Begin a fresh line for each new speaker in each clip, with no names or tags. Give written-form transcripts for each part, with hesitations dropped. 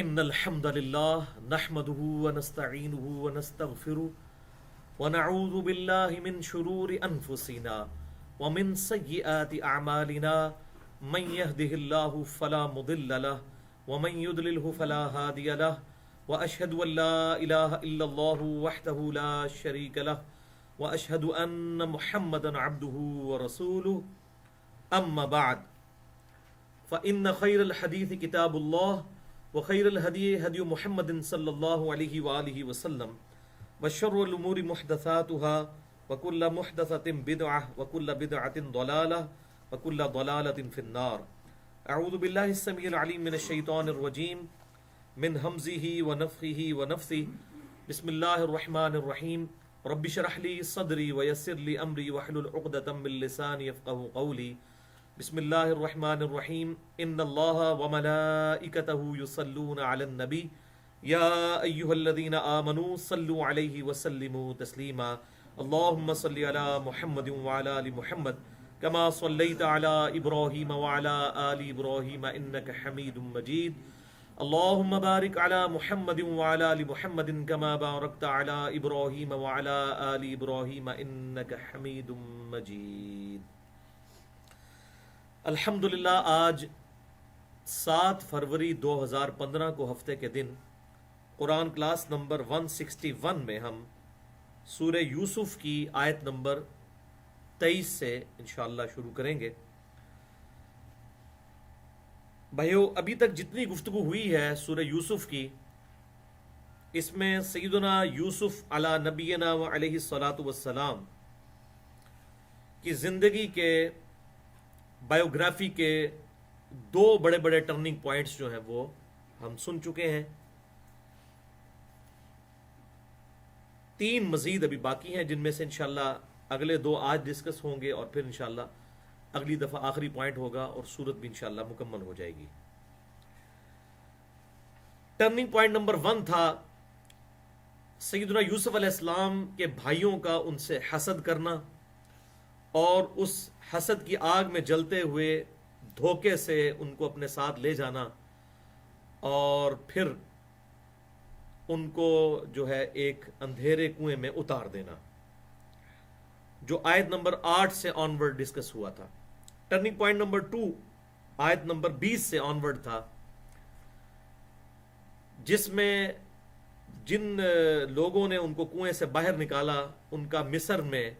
ان الحمد للہ نحمده ونستعینه ونستغفره ونعوذ باللہ من شرور انفسنا ومن سیئات اعمالنا من يهده الله فلا مضل له ومن يضلله فلا هادي له واشهد ان لا اله الا الله وحده لا شريك له واشهد ان محمدا عبده ورسوله اما بعد فان خير الحديث كتاب الله وخير الهدي هدي محمد صلى الله عليه وآله وسلم وشر الأمور محدثاتها وكل محدثة بدعة وكل بدعة ضلالة وكل ضلالة في النار. أعوذ بالله السميع العليم من الشيطان الرجيم من همزه ونفخه ونفثه. بسم الله الرحمن الرحيم. رب اشرح لي صدري ويسر لي أمري واحلل عقدة من لساني يفقهوا قولي. بسم اللہ الرحمن الرحیم. ان اللہ وملائکتہ یصلون علی النبی یا ایہا الذین آمنوا صلوا علیہ وسلموا تسلیما. اللہم صل علی محمد وعلی آل محمد کما صلیت علی ابراہیم وعلی آل ابراہیم انک حمید مجید. اللہم بارک علی محمد وعلی آل محمد کما بارکت علی ابراہیم وعلی آل ابراہیم انک حمید مجید. الحمدللہ آج 7 فروری 2015 کو ہفتے کے دن قرآن کلاس نمبر 161 میں ہم سورہ یوسف کی آیت نمبر 23 سے انشاءاللہ شروع کریں گے. بھائیو، ابھی تک جتنی گفتگو ہوئی ہے سورہ یوسف کی، اس میں سیدنا یوسف علی نبینا و علیہ الصلاۃ والسلام کی زندگی کے بایوگرافی کے 2 بڑے بڑے ٹرننگ پوائنٹس جو ہیں وہ ہم سن چکے ہیں. 3 مزید ابھی باقی ہیں، جن میں سے انشاءاللہ اگلے 2 آج ڈسکس ہوں گے اور پھر انشاءاللہ اگلی دفعہ آخری پوائنٹ ہوگا اور سورت بھی انشاءاللہ مکمل ہو جائے گی. ٹرننگ پوائنٹ نمبر 1 تھا سیدنا یوسف علیہ السلام کے بھائیوں کا ان سے حسد کرنا اور اس حسد کی آگ میں جلتے ہوئے دھوکے سے ان کو اپنے ساتھ لے جانا اور پھر ان کو جو ہے ایک اندھیرے کنویں میں اتار دینا، جو آیت نمبر 8 سے آنورڈ ڈسکس ہوا تھا. ٹرننگ پوائنٹ نمبر 2 آیت نمبر 20 سے آنورڈ تھا، جس میں جن لوگوں نے ان کو کنویں سے باہر نکالا ان کا مصر میں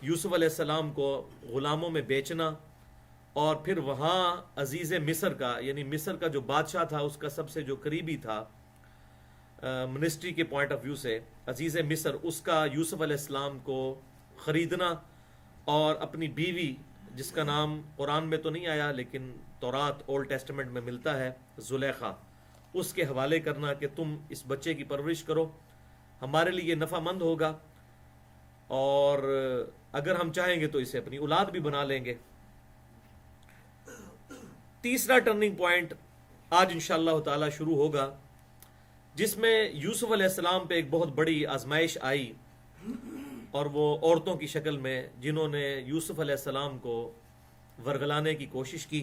یوسف علیہ السلام کو غلاموں میں بیچنا، اور پھر وہاں عزیز مصر کا، یعنی مصر کا جو بادشاہ تھا اس کا سب سے جو قریبی تھا منسٹری کے پوائنٹ آف ویو سے، عزیز مصر، اس کا یوسف علیہ السلام کو خریدنا اور اپنی بیوی، جس کا نام قرآن میں تو نہیں آیا لیکن تورات اولڈ ٹیسٹمنٹ میں ملتا ہے، زلیخا، اس کے حوالے کرنا کہ تم اس بچے کی پرورش کرو، ہمارے لیے یہ نفع مند ہوگا اور اگر ہم چاہیں گے تو اسے اپنی اولاد بھی بنا لیں گے. تیسرا ٹرننگ پوائنٹ آج انشاءاللہ تعالی شروع ہوگا، جس میں یوسف علیہ السلام پہ ایک بہت بڑی آزمائش آئی، اور وہ عورتوں کی شکل میں، جنہوں نے یوسف علیہ السلام کو ورگلانے کی کوشش کی،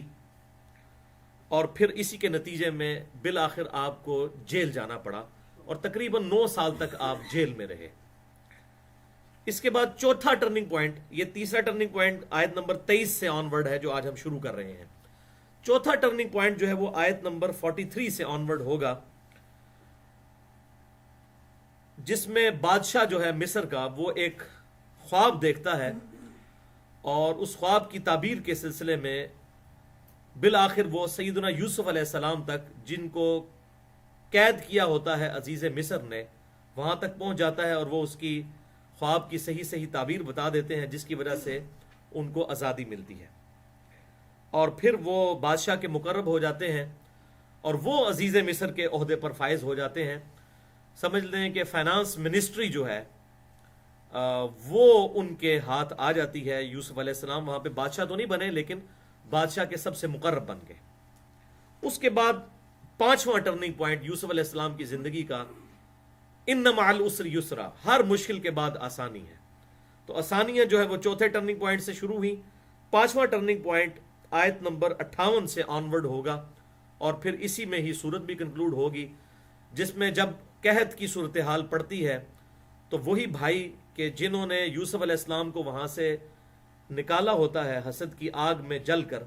اور پھر اسی کے نتیجے میں بالآخر آپ کو جیل جانا پڑا اور تقریباً 9 سال تک آپ جیل میں رہے. اس کے بعد چوتھا ٹرننگ پوائنٹ، یہ تیسرا ٹرننگ پوائنٹ آیت نمبر 23 سے آن ورڈ ہے جو آج ہم شروع کر رہے ہیں. چوتھا ٹرننگ پوائنٹ جو ہے وہ آیت نمبر 43 سے آن ورڈ ہوگا، جس میں بادشاہ جو ہے مصر کا وہ ایک خواب دیکھتا ہے، اور اس خواب کی تعبیر کے سلسلے میں بالآخر وہ سیدنا یوسف علیہ السلام تک، جن کو قید کیا ہوتا ہے عزیز مصر نے، وہاں تک پہنچ جاتا ہے اور وہ اس کی خواب کی صحیح تعبیر بتا دیتے ہیں، جس کی وجہ سے ان کو آزادی ملتی ہے، اور پھر وہ بادشاہ کے مقرب ہو جاتے ہیں اور وہ عزیز مصر کے عہدے پر فائز ہو جاتے ہیں. سمجھ لیں کہ فائنانس منسٹری جو ہے وہ ان کے ہاتھ آ جاتی ہے. یوسف علیہ السلام وہاں پہ بادشاہ تو نہیں بنے لیکن بادشاہ کے سب سے مقرب بن گئے. اس کے بعد 5واں ٹرننگ پوائنٹ یوسف علیہ السلام کی زندگی کا، ان مع العسر یسرا، ہر مشکل کے بعد آسانی ہے. تو آسانیاں جو ہے وہ چوتھے ٹرننگ پوائنٹ سے شروع ہوئی. 5واں ٹرننگ پوائنٹ آیت نمبر 58 سے آنورڈ ہوگا، اور پھر اسی میں ہی صورت بھی کنکلوڈ ہوگی، جس میں جب قحط کی صورتحال پڑتی ہے تو وہی بھائی کہ جنہوں نے یوسف علیہ السلام کو وہاں سے نکالا ہوتا ہے حسد کی آگ میں جل کر،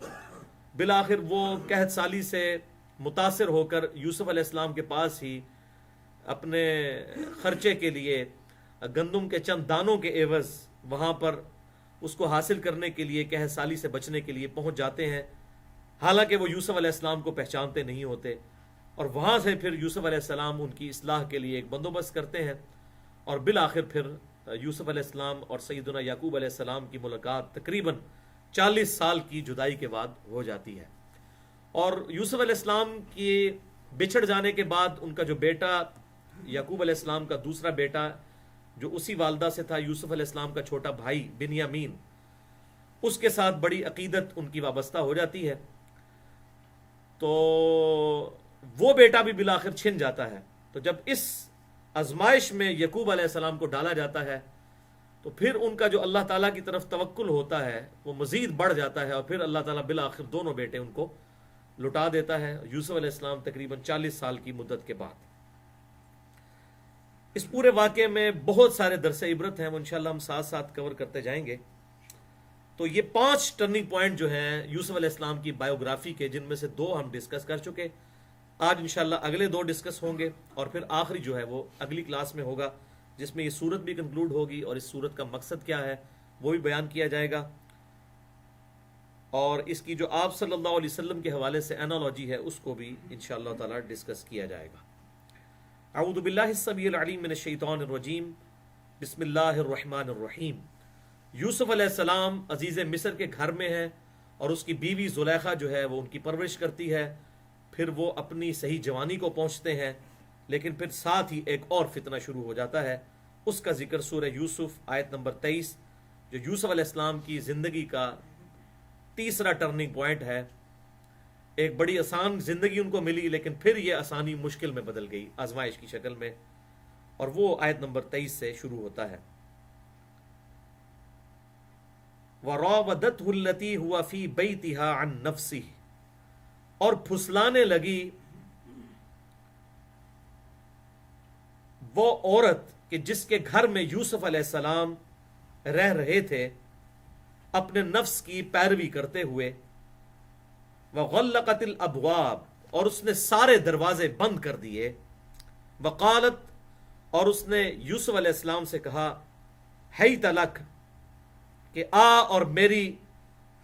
بالآخر وہ قحط سالی سے متاثر ہو کر یوسف علیہ السلام کے پاس ہی اپنے خرچے کے لیے گندم کے چند دانوں کے عوض وہاں پر اس کو حاصل کرنے کے لیے، قحط سالی سے بچنے کے لیے پہنچ جاتے ہیں، حالانکہ وہ یوسف علیہ السلام کو پہچانتے نہیں ہوتے، اور وہاں سے پھر یوسف علیہ السلام ان کی اصلاح کے لیے ایک بندوبست کرتے ہیں، اور بالآخر پھر یوسف علیہ السلام اور سیدنا یعقوب علیہ السلام کی ملاقات تقریباً 40 سال کی جدائی کے بعد ہو جاتی ہے۔ اور یوسف علیہ السلام کی بچھڑ جانے کے بعد ان کا جو بیٹا یعقوب علیہ السلام کا دوسرا بیٹا جو اسی والدہ سے تھا، یوسف علیہ السلام کا چھوٹا بھائی بنیامین، اس کے ساتھ بڑی عقیدت ان کی وابستہ ہو جاتی ہے، تو وہ بیٹا بھی بالآخر چھن جاتا ہے۔ تو جب اس آزمائش میں یعقوب علیہ السلام کو ڈالا جاتا ہے تو پھر ان کا جو اللہ تعالیٰ کی طرف توکل ہوتا ہے وہ مزید بڑھ جاتا ہے، اور پھر اللہ تعالیٰ بالآخر دونوں بیٹے ان کو لٹا دیتا ہے، یوسف علیہ السلام تقریباً 40 سال کی مدت کے بعد۔ اس پورے واقعے میں بہت سارے درس عبرت ہیں، وہ انشاءاللہ ہم ساتھ ساتھ کور کرتے جائیں گے۔ تو یہ 5 ٹرننگ پوائنٹ جو ہیں یوسف علیہ السلام کی بایوگرافی کے، جن میں سے 2 ہم ڈسکس کر چکے، آج انشاءاللہ اگلے 2 ڈسکس ہوں گے، اور پھر آخری جو ہے وہ اگلی کلاس میں ہوگا، جس میں یہ صورت بھی کنکلوڈ ہوگی اور اس صورت کا مقصد کیا ہے وہ بھی بیان کیا جائے گا، اور اس کی جو آپ صلی اللہ علیہ وسلم کے حوالے سے انالوجی ہے اس کو بھی انشاءاللہ تعالی ڈسکس کیا جائے گا۔ اعوذ باللہ السمیع العلیم من الشیطان الرجیم، بسم اللہ الرحمن الرحیم۔ یوسف علیہ السلام عزیز مصر کے گھر میں ہیں، اور اس کی بیوی زلیخا جو ہے وہ ان کی پرورش کرتی ہے، پھر وہ اپنی صحیح جوانی کو پہنچتے ہیں، لیکن پھر ساتھ ہی ایک اور فتنہ شروع ہو جاتا ہے، اس کا ذکر سورہ یوسف آیت نمبر 23، جو یوسف علیہ السلام کی زندگی کا تیسرا ٹرننگ پوائنٹ ہے۔ ایک بڑی آسان زندگی ان کو ملی، لیکن پھر یہ آسانی مشکل میں بدل گئی آزمائش کی شکل میں، اور وہ آیت نمبر 23 سے شروع ہوتا ہے۔ وَرَاوَدَتْهُ الَّتِي هُوَ فِي بَيْتِهَا عَن نَفْسِهِ، اور پھسلانے لگی وہ عورت کہ جس کے گھر میں یوسف علیہ السلام رہ رہے تھے، اپنے نفس کی پیروی کرتے ہوئے، وَغَلَّقَتِ الْأَبْوَابِ، اور اس نے سارے دروازے بند کر دیے، وَقَالَتْ، اور اس نے یوسف علیہ السلام سے کہا، حیت لک، کہ آ اور میری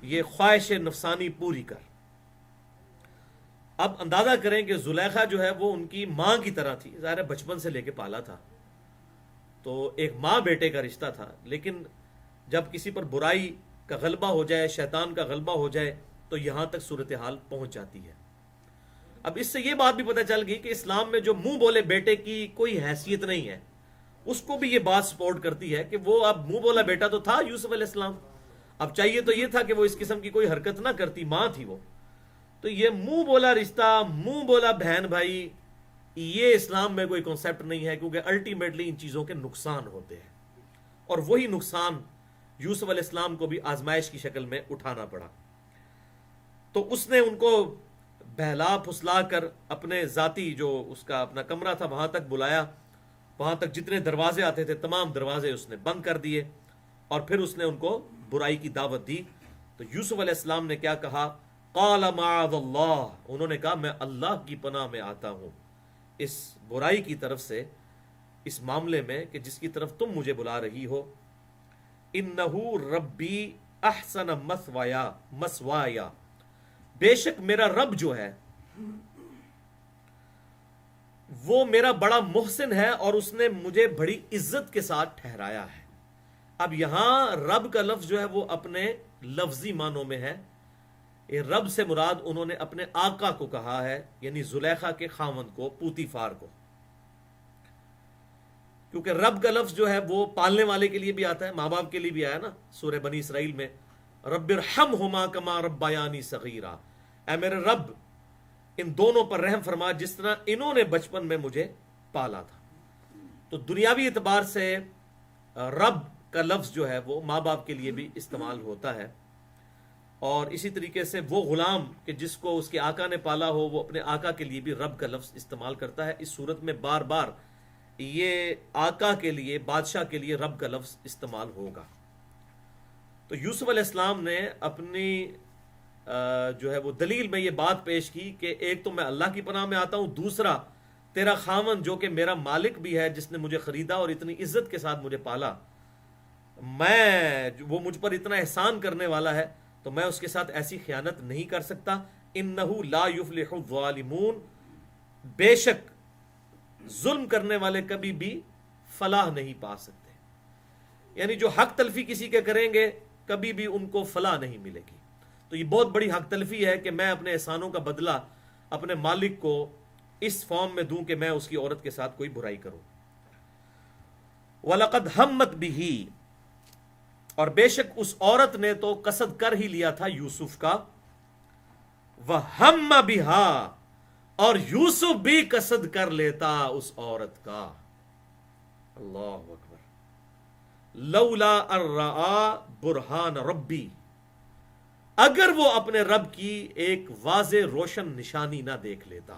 یہ خواہش نفسانی پوری کر۔ اب اندازہ کریں کہ زلیخا جو ہے وہ ان کی ماں کی طرح تھی، ظاہر ہے بچپن سے لے کے پالا تھا، تو ایک ماں بیٹے کا رشتہ تھا، لیکن جب کسی پر برائی کا غلبہ ہو جائے، شیطان کا غلبہ ہو جائے، تو یہاں تک صورتحال پہنچ جاتی ہے۔ اب اس سے یہ بات بھی پتہ چل گئی کہ اسلام میں جو منہ بولے بیٹے کی کوئی حیثیت نہیں ہے، اس کو بھی یہ بات سپورٹ کرتی ہے کہ وہ اب منہ بولا بیٹا تو تھا یوسف علیہ السلام، اب چاہیے تو یہ تھا کہ وہ اس قسم کی کوئی حرکت نہ کرتی، ماں تھی وہ، تو یہ منہ بولا رشتہ، منہ بولا بہن بھائی، یہ اسلام میں کوئی کنسیپٹ نہیں ہے، کیونکہ الٹیمیٹلی ان چیزوں کے نقصان ہوتے ہیں، اور وہی نقصان یوسف علیہ السلام کو بھی آزمائش کی شکل میں اٹھانا پڑا۔ تو اس نے ان کو بہلا پھسلا کر اپنے ذاتی جو اس کا اپنا کمرہ تھا وہاں تک بلایا، وہاں تک جتنے دروازے آتے تھے تمام دروازے اس نے بند کر دیے، اور پھر اس نے ان کو برائی کی دعوت دی۔ تو یوسف علیہ السلام نے کیا کہا؟ قال معاذ اللہ، انہوں نے کہا میں اللہ کی پناہ میں آتا ہوں اس برائی کی طرف سے، اس معاملے میں کہ جس کی طرف تم مجھے بلا رہی ہو۔ انہ ربی احسن مثوایا، بے شک میرا رب جو ہے وہ میرا بڑا محسن ہے، اور اس نے مجھے بڑی عزت کے ساتھ ٹھہرایا ہے۔ اب یہاں رب کا لفظ جو ہے وہ اپنے لفظی معنوں میں ہے، یہ رب سے مراد انہوں نے اپنے آقا کو کہا ہے، یعنی زلیخا کے خاوند کو، پوتیفار کو، کیونکہ رب کا لفظ جو ہے وہ پالنے والے کے لیے بھی آتا ہے، ماں باپ کے لیے بھی آیا نا سورہ بنی اسرائیل میں، رب ارحمہما کما ربیانی صغیرا، اے میرے رب ان دونوں پر رحم فرما جس طرح انہوں نے بچپن میں مجھے پالا تھا۔ تو دنیاوی اعتبار سے رب کا لفظ جو ہے وہ ماں باپ کے لیے بھی استعمال ہوتا ہے، اور اسی طریقے سے وہ غلام کہ جس کو اس کے آقا نے پالا ہو وہ اپنے آقا کے لیے بھی رب کا لفظ استعمال کرتا ہے. اس صورت میں بار بار یہ آقا کے لیے، بادشاہ کے لیے رب کا لفظ استعمال ہوگا. تو یوسف علیہ السلام نے اپنی جو ہے وہ دلیل میں یہ بات پیش کی کہ ایک تو میں اللہ کی پناہ میں آتا ہوں، دوسرا تیرا خاوند جو کہ میرا مالک بھی ہے، جس نے مجھے خریدا اور اتنی عزت کے ساتھ مجھے پالا، وہ مجھ پر اتنا احسان کرنے والا ہے، تو میں اس کے ساتھ ایسی خیانت نہیں کر سکتا. انہو لا یفلح الظالمون، بے شک ظلم کرنے والے کبھی بھی فلاح نہیں پا سکتے. یعنی جو حق تلفی کسی کے کریں گے کبھی بھی ان کو فلاح نہیں ملے گی. تو یہ بہت بڑی حق تلفی ہے کہ میں اپنے احسانوں کا بدلہ اپنے مالک کو اس فارم میں دوں کہ میں اس کی عورت کے ساتھ کوئی برائی کروں. وَلَقَدْ هَمَّتْ بِهِ، اور بے شک اس عورت نے تو قصد کر ہی لیا تھا یوسف کا. وَهَمَّ بِهَا، اور یوسف بھی قصد کر لیتا اس عورت کا. اللہ اکبر. لولا الرآ برہان ربی، اگر وہ اپنے رب کی ایک واضح روشن نشانی نہ دیکھ لیتا.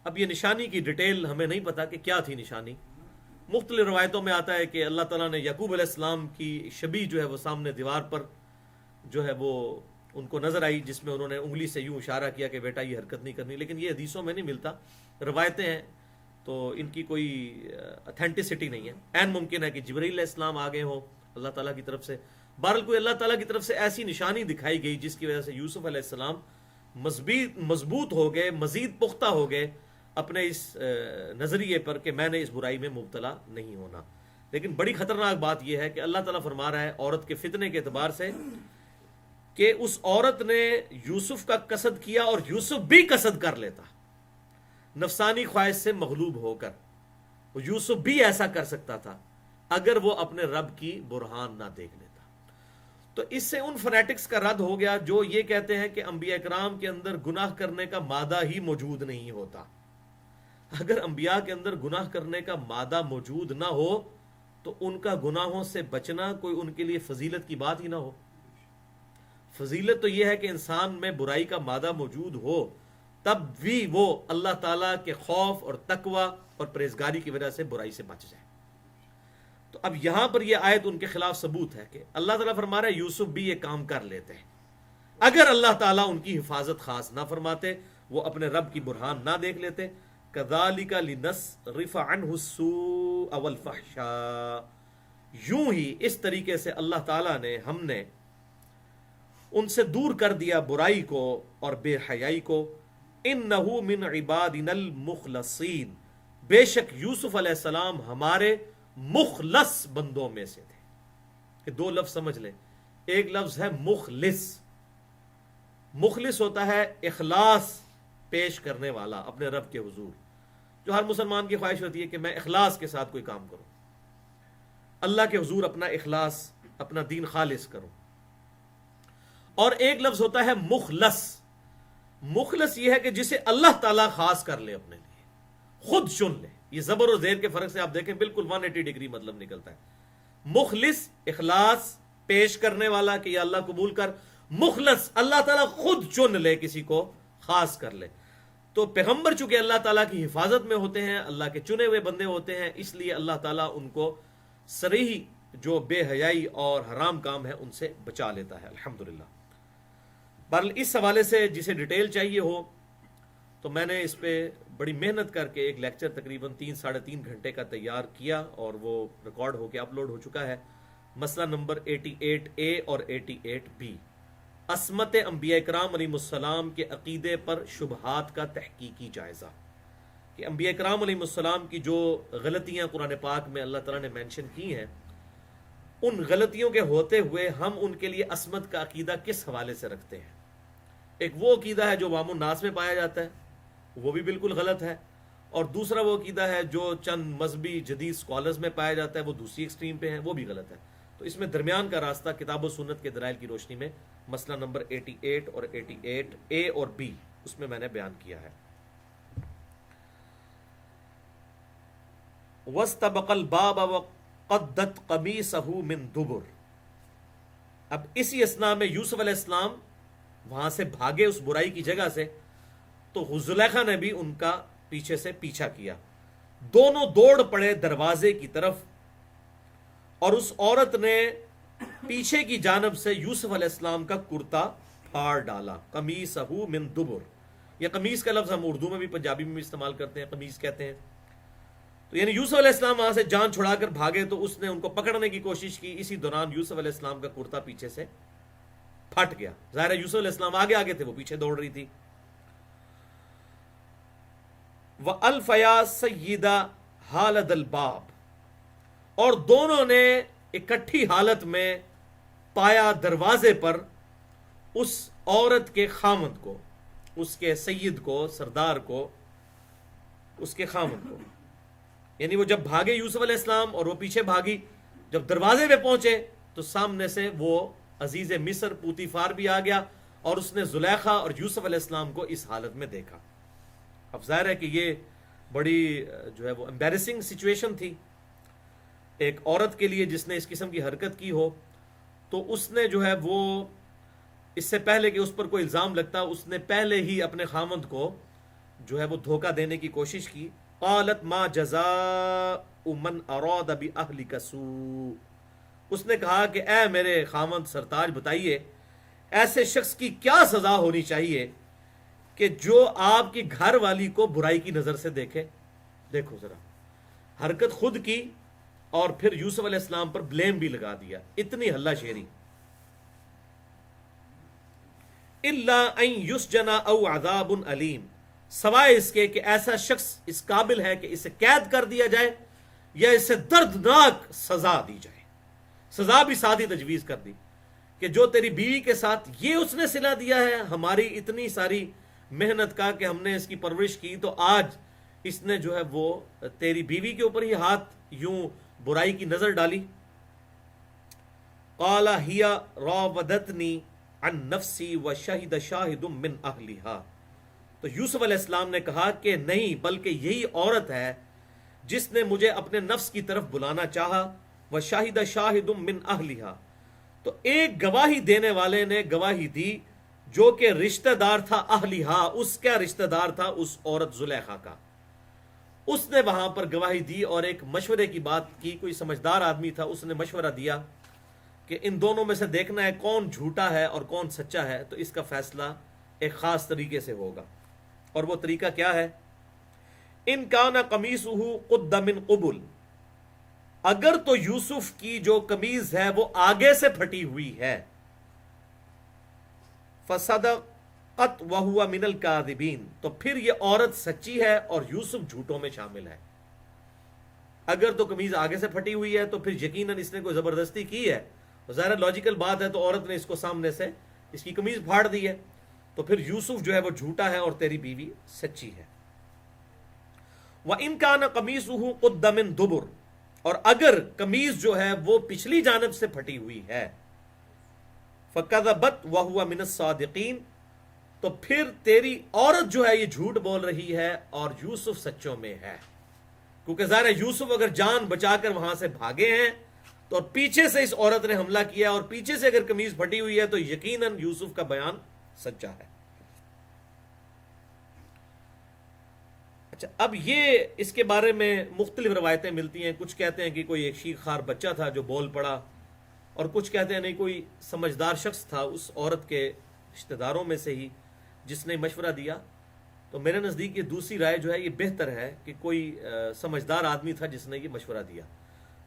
اب یہ نشانی کی ڈیٹیل ہمیں نہیں پتا کہ کیا تھی نشانی. مختلف روایتوں میں آتا ہے کہ اللہ تعالیٰ نے یعقوب علیہ السلام کی شبیہ جو ہے وہ سامنے دیوار پر جو ہے وہ ان کو نظر آئی، جس میں انہوں نے انگلی سے یوں اشارہ کیا کہ بیٹا یہ حرکت نہیں کرنی. لیکن یہ حدیثوں میں نہیں ملتا، روایتیں ہیں تو ان کی کوئی اتھینٹسٹی نہیں ہے. عین ممکن ہے کہ جبرائیل علیہ السلام آگے ہوں اللہ تعالیٰ کی طرف سے. بہرحال کوئی اللہ تعالیٰ کی طرف سے ایسی نشانی دکھائی گئی جس کی وجہ سے یوسف علیہ السلام مضبوط ہو گئے، مزید پختہ ہو گئے اپنے اس نظریے پر کہ میں نے اس برائی میں مبتلا نہیں ہونا. لیکن بڑی خطرناک بات یہ ہے کہ اللہ تعالیٰ فرما رہا ہے عورت کے فتنے کے اعتبار سے کہ اس عورت نے یوسف کا قصد کیا اور یوسف بھی قصد کر لیتا نفسانی خواہش سے مغلوب ہو کر. یوسف بھی ایسا کر سکتا تھا اگر وہ اپنے رب کی برہان نہ دیکھ لیتا. تو اس سے ان فنیٹکس کا رد ہو گیا جو یہ کہتے ہیں کہ انبیاء کرام کے اندر گناہ کرنے کا مادہ ہی موجود نہیں ہوتا. اگر انبیاء کے اندر گناہ کرنے کا مادہ موجود نہ ہو تو ان کا گناہوں سے بچنا کوئی ان کے لیے فضیلت کی بات ہی نہ ہو. فضیلت تو یہ ہے کہ انسان میں برائی کا مادہ موجود ہو تب بھی وہ اللہ تعالیٰ کے خوف اور تقوی اور پرہیزگاری کی وجہ سے برائی سے بچ جائے. تو اب یہاں پر یہ آیت ان کے خلاف ثبوت ہے کہ اللہ تعالیٰ فرما رہا ہے یوسف بھی یہ کام کر لیتے ہیں اگر اللہ تعالیٰ ان کی حفاظت خاص نہ فرماتے، وہ اپنے رب کی برہان نہ دیکھ لیتے. كَذَلِكَ لِنَصْرِفَ عَنْهُ السُّوءَ وَالْفَحْشَاءَ، یوں ہی اس طریقے سے اللہ تعالیٰ نے ہم نے ان سے دور کر دیا برائی کو اور بے حیائی کو. إِنَّهُ مِنْ عِبَادِنَا الْمُخْلَصِينَ، بے شک یوسف علیہ السلام ہمارے مخلص بندوں میں سے تھے. کہ دو لفظ سمجھ لیں، ایک لفظ ہے مخلص. مخلص ہوتا ہے اخلاص پیش کرنے والا اپنے رب کے حضور. جو ہر مسلمان کی خواہش ہوتی ہے کہ میں اخلاص کے ساتھ کوئی کام کروں، اللہ کے حضور اپنا اخلاص، اپنا دین خالص کروں. اور ایک لفظ ہوتا ہے مخلص. مخلص یہ ہے کہ جسے اللہ تعالیٰ خاص کر لے، اپنے لیے خود چن لے. یہ زبر اور زیر کے فرق سے آپ دیکھیں بالکل 180 ڈگری مطلب نکلتا ہے. مخلص اخلاص پیش کرنے والا کہ یا اللہ قبول کر. مخلص اللہ تعالیٰ خود چن لے، کسی کو خاص کر لے. تو پیغمبر چونکہ اللہ تعالیٰ کی حفاظت میں ہوتے ہیں، اللہ کے چنے ہوئے بندے ہوتے ہیں، اس لیے اللہ تعالیٰ ان کو صریح جو بے حیائی اور حرام کام ہے ان سے بچا لیتا ہے الحمدللہ. بہرحال اس حوالے سے جسے ڈیٹیل چاہیے ہو تو میں نے اس پہ بڑی محنت کر کے ایک لیکچر تقریباً 3-3.5 گھنٹے کا تیار کیا اور وہ ریکارڈ ہو کے اپلوڈ ہو چکا ہے. مسئلہ نمبر 88A اور 88B، عصمت انبیاء کرام علیہ السلام کے عقیدے پر شبہات کا تحقیقی جائزہ. کہ انبیاء کرام علیہ السلام کی جو غلطیاں قرآن پاک میں اللہ تعالیٰ نے مینشن کی ہیں، ان غلطیوں کے ہوتے ہوئے ہم ان کے لیے عصمت کا عقیدہ کس حوالے سے رکھتے ہیں. ایک وہ عقیدہ ہے جو عوام الناس میں پایا جاتا ہے، وہ بھی بالکل غلط ہے. اور دوسرا وہ عقیدہ ہے جو چند مذہبی جدید سکالرز میں پایا جاتا ہے، وہ دوسری ایکسٹریم پہ ہیں، وہ بھی غلط ہے. تو اس میں درمیان کا راستہ کتاب و سنت کے دلائل کی روشنی میں مسئلہ نمبر 88 اور 88A اور B اس میں نے بیان کیا ہے. وَاسْتَبَقَ الْبَابَ وَقَدَّتْ قَمِيصَهُ مِنْ دُبُرٍ، اب اسی اسنا میں یوسف علیہ السلام وہاں سے بھاگے اس برائی کی جگہ سے، تو زلیخا نے بھی ان کا پیچھے سے پیچھا کیا، دونوں دوڑ پڑے دروازے کی طرف، اور اس عورت نے پیچھے کی جانب سے یوسف علیہ السلام کا کرتا پھاڑ ڈالا، قمیصہ من دبر، یہ قمیص کا لفظ ہم اردو میں بھی پنجابی میں بھی استعمال کرتے ہیں، قمیص کہتے ہیں۔ تو یعنی یوسف علیہ السلام وہاں سے جان چھڑا کر بھاگے تو اس نے ان کو پکڑنے کی کوشش کی، اسی دوران یوسف علیہ السلام کا کرتا پیچھے سے پھٹ گیا، ظاہر ہے یوسف علیہ السلام آگے آگے تھے، وہ پیچھے دوڑ رہی تھی۔ وَأَلْفَيَا سَيِّدَ حَالَدَ الْبَابِ، اور دونوں نے اکٹھی حالت میں پایا دروازے پر اس عورت کے خامند کو، اس کے سید کو، سردار کو، اس کے خامند کو، یعنی وہ جب بھاگے یوسف علیہ السلام اور وہ پیچھے بھاگی، جب دروازے پہ پہنچے تو سامنے سے وہ عزیز مصر پوتیفار بھی آ گیا، اور اس نے زلیخا اور یوسف علیہ السلام کو اس حالت میں دیکھا۔ اب ظاہر ہے کہ یہ بڑی جو ہے وہ امبیرسنگ سچویشن تھی ایک عورت کے لیے جس نے اس قسم کی حرکت کی ہو، تو اس نے جو ہے وہ اس سے پہلے کہ اس پر کوئی الزام لگتا، اس نے پہلے ہی اپنے خامند کو جو ہے وہ دھوکہ دینے کی کوشش کی۔ قالت ما جزاء من اراد باہلک سوء، اس نے کہا کہ اے میرے خامند سرتاج بتائیے ایسے شخص کی کیا سزا ہونی چاہیے کہ جو آپ کی گھر والی کو برائی کی نظر سے دیکھے۔ دیکھو ذرا، حرکت خود کی اور پھر یوسف علیہ السلام پر بلیم بھی لگا دیا، اتنی ہلہ شیری۔ الا ان یسجن او عذاب علیم، سوائے اس کے کہ ایسا شخص اس قابل ہے کہ اسے قید کر دیا جائے یا اسے دردناک سزا دی جائے۔ سزا بھی سادی تجویز کر دی کہ جو تیری بیوی کے ساتھ یہ اس نے صلہ دیا ہے ہماری اتنی ساری محنت کا کہ ہم نے اس کی پرورش کی، تو آج اس نے جو ہے وہ تیری بیوی کے اوپر ہی ہاتھ یوں برائی کی نظر ڈالی۔ قال ہی راودتنی عن نفسی وشہد شاہد من اہلہا، تو یوسف علیہ السلام نے کہا کہ نہیں، بلکہ یہی عورت ہے جس نے مجھے اپنے نفس کی طرف بلانا چاہا، وشہد شاہد من اہلہا، تو ایک گواہی دینے والے نے گواہی دی جو کہ رشتہ دار تھا اہلہا، اس کا رشتہ دار تھا اس عورت زلیخا کا، اس نے وہاں پر گواہی دی اور ایک مشورے کی بات کی، کوئی سمجھدار آدمی تھا، اس نے مشورہ دیا کہ ان دونوں میں سے دیکھنا ہے کون جھوٹا ہے اور کون سچا ہے، تو اس کا فیصلہ ایک خاص طریقے سے ہوگا، اور وہ طریقہ کیا ہے؟ ان کان قمیصہ قد من قبل، اگر تو یوسف کی جو قمیض ہے وہ آگے سے پھٹی ہوئی ہے، فصدقت وہو من الکاذبین، تو پھر یہ عورت سچی ہے اور یوسف جھوٹوں میں شامل ہے۔ اگر تو قمیض آگے سے پھٹی ہوئی ہے تو پھر یقیناً اس نے کوئی زبردستی کی ہے، ظاہر لاجیکل بات ہے، تو عورت نے اس کو سامنے سے اس کی قمیض پھاڑ دی ہے، تو پھر یوسف جو ہے وہ جھوٹا ہے اور تیری بیوی سچی ہے۔ وَإِن كَانَ قَمِيصُهُ قُدَّ مِن دُبُرٍ، اور اگر قمیض جو ہے وہ پچھلی جانب سے پھٹی ہوئی ہے، فَكَذَبَتْ وَهُوَ مِنَ الصَّادِقِينَ، تو پھر تیری عورت جو ہے یہ جھوٹ بول رہی ہے اور یوسف سچوں میں ہے، کیونکہ ظاہر ہے یوسف اگر جان بچا کر وہاں سے بھاگے ہیں تو اور پیچھے سے اس عورت نے حملہ کیا اور پیچھے سے اگر قمیض پھٹی ہوئی ہے تو یقیناً یوسف کا بیان سچا ہے۔ اچھا، اب یہ اس کے بارے میں مختلف روایتیں ملتی ہیں، کچھ کہتے ہیں کہ کوئی ایک شیر خوار بچہ تھا جو بول پڑا، اور کچھ کہتے ہیں نہیں، کوئی سمجھدار شخص تھا اس عورت کے رشتہ داروں میں سے ہی جس نے مشورہ دیا۔ تو میرے نزدیک یہ دوسری رائے جو ہے یہ بہتر ہے کہ کوئی سمجھدار آدمی تھا جس نے یہ مشورہ دیا،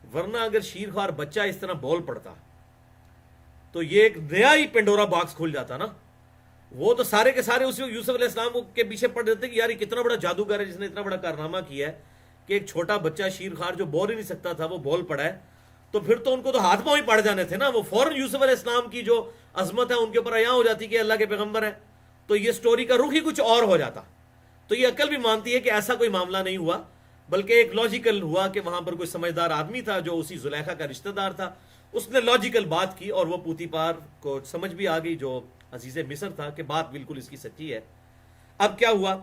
ورنہ اگر شیر خوار بچہ اس طرح بول پڑتا تو یہ ایک نیا ہی پینڈورا باکس کھل جاتا نا۔ وہ تو سارے کے سارے اسی یوسف علیہ السلام کے پیچھے پڑ دیتے کہ یار یہ کتنا بڑا جادوگر ہے جس نے اتنا بڑا کارنامہ کیا ہے کہ ایک چھوٹا بچہ شیر خوار جو بول ہی نہیں سکتا تھا وہ بول پڑا ہے، تو پھر تو ان کو تو ہاتھ پاؤں ہی پڑ جانے تھے نا۔ وہ فوراً یوسف علیہ السلام کی جو عظمت ہے ان کے اوپر عیاں ہو جاتی کہ اللہ کے پیغمبر ہیں، تو یہ سٹوری کا رخ ہی کچھ اور ہو جاتا۔ تو یہ عقل بھی مانتی ہے کہ ایسا کوئی معاملہ نہیں ہوا، بلکہ ایک لاجیکل ہوا کہ وہاں پر کوئی سمجھدار آدمی تھا جو اسی زلیخا کا رشتہ دار تھا، اس نے لاجیکل بات کی اور وہ پوتیپار کو سمجھ بھی آ گئی جو عزیز مصر تھا کہ بات بالکل اس کی سچی ہے۔ اب کیا ہوا؟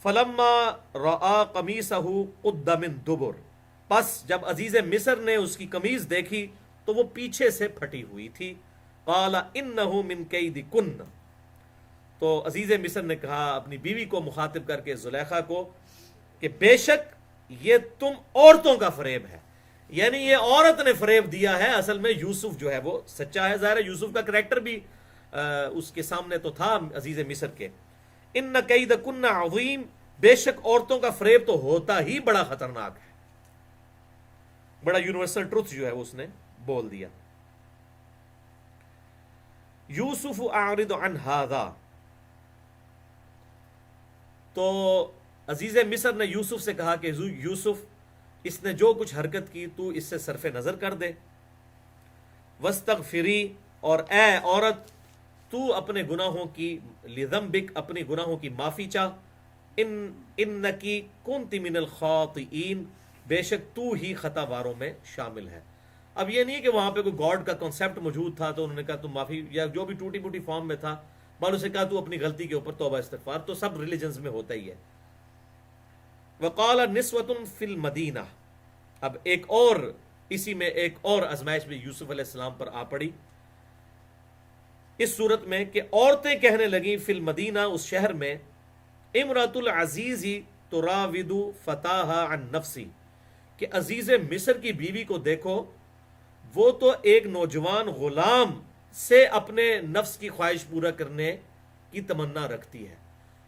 فلما رآ قمیصہ قد من دبر، پس جب عزیز مصر نے اس کی قمیض دیکھی تو وہ پیچھے سے پھٹی ہوئی تھی. قال انه من کیدکن. تو عزیز مصر نے کہا اپنی بیوی کو مخاطب کر کے زلیخا کو کہ بے شک یہ تم عورتوں کا فریب ہے. یعنی یہ عورت نے فریب دیا ہے. اصل میں یوسف جو ہے وہ سچا ہے. ظاہر ہے یوسف کا کریکٹر بھی اس کے سامنے تو تھا عزیز مصر کے. ان کیدکن عظیم. بے شک عورتوں کا فریب تو ہوتا ہی بڑا خطرناک ہے. بڑا یونیورسل ٹروتھ جو ہے اس نے بول دیا. یوسف اعرض عن ھذا. تو عزیز مصر نے یوسف سے کہا کہ یوسف اس نے جو کچھ حرکت کی تو اس سے صرف نظر کر دے. واستغفری. اور اے عورت تو اپنے گناہوں کی لذنبک اپنی گناہوں کی معافی چاہ. انکی کنت من الخاطئین. بے شک تو ہی خطا واروں میں شامل ہے. اب یہ نہیں کہ وہاں پہ کوئی گاڈ کا کنسیپٹ موجود تھا تو انہوں نے کہا تم معافی, یا جو بھی ٹوٹی موٹی فارم میں تھا بعد اسے کہا تو اپنی غلطی کے اوپر توبہ استغفار. تو سب ریلیجنز میں ہوتا ہی ہے. وقال نسوۃ فی المدینہ. اب ایک اور اسی میں ایک اور آزمائش بھی یوسف علیہ السلام پر آ پڑی اس صورت میں کہ عورتیں کہنے لگیں فی المدینہ اس شہر میں امرأۃ العزیز تراود فتاہا عن نفسی. کہ عزیز مصر کی بیوی کو دیکھو وہ تو ایک نوجوان غلام سے اپنے نفس کی خواہش پورا کرنے کی تمنا رکھتی ہے.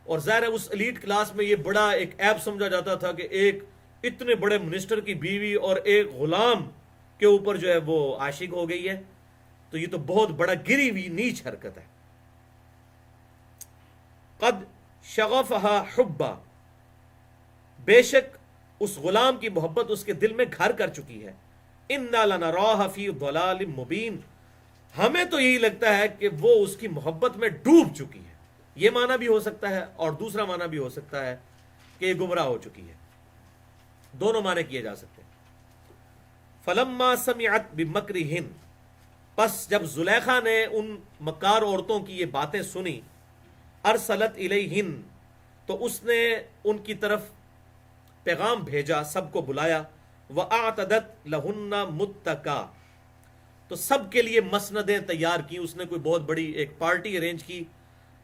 اور ظاہر ہے اس ایلیٹ کلاس میں یہ بڑا ایک عیب سمجھا جاتا تھا کہ ایک اتنے بڑے منسٹر کی بیوی اور ایک غلام کے اوپر جو ہے وہ عاشق ہو گئی ہے. تو یہ تو بہت بڑا گری ہوئی نیچ حرکت ہے. قد شغفہا حبا. بے شک اس غلام کی محبت اس کے دل میں گھر کر چکی ہے. انا لنراہ فی ضلال مبین. ہمیں تو یہی لگتا ہے کہ وہ اس کی محبت میں ڈوب چکی ہے. یہ معنی بھی ہو سکتا ہے اور دوسرا معنی بھی ہو سکتا ہے کہ یہ گمراہ ہو چکی ہے. دونوں معنی کیے جا سکتے ہیں. فلما سمعت بمکرہن. پس جب زلیخا نے ان مکار عورتوں کی یہ باتیں سنی ارسلت الیہن. تو اس نے ان کی طرف پیغام بھیجا, سب کو بلایا. وَأَعْتَدَتْ لَهُنَّ مُتَّكَا. تو سب کے لیے مسندیں تیار کی. اس نے کوئی بہت بڑی ایک پارٹی ارینج کی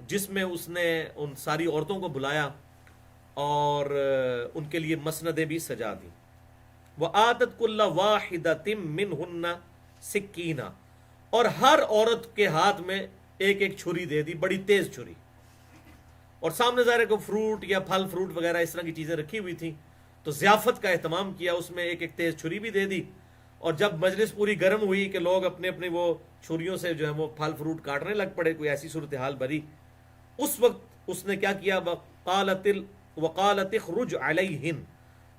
جس میں اس نے ان ساری عورتوں کو بلایا اور ان کے لیے مسندیں بھی سجا دی. وَآتَتْ كُلَّ وَاحِدَةٍ مِّنْهُنَّ سِكِّينًا. اور ہر عورت کے ہاتھ میں ایک ایک چھری دے دی, بڑی تیز چھری. اور سامنے ظاہر کو فروٹ یا پھل فروٹ وغیرہ اس طرح کی چیزیں رکھی ہوئی تھیں تو ضیافت کا اہتمام کیا. اس میں ایک ایک تیز چھری بھی دے دی. اور جب مجلس پوری گرم ہوئی کہ لوگ اپنے اپنے وہ چھریوں سے جو ہے وہ پھل فروٹ کاٹنے لگ پڑے, کوئی ایسی صورتحال بری, اس وقت اس نے کیا کیا وقالت اخرج علیہن.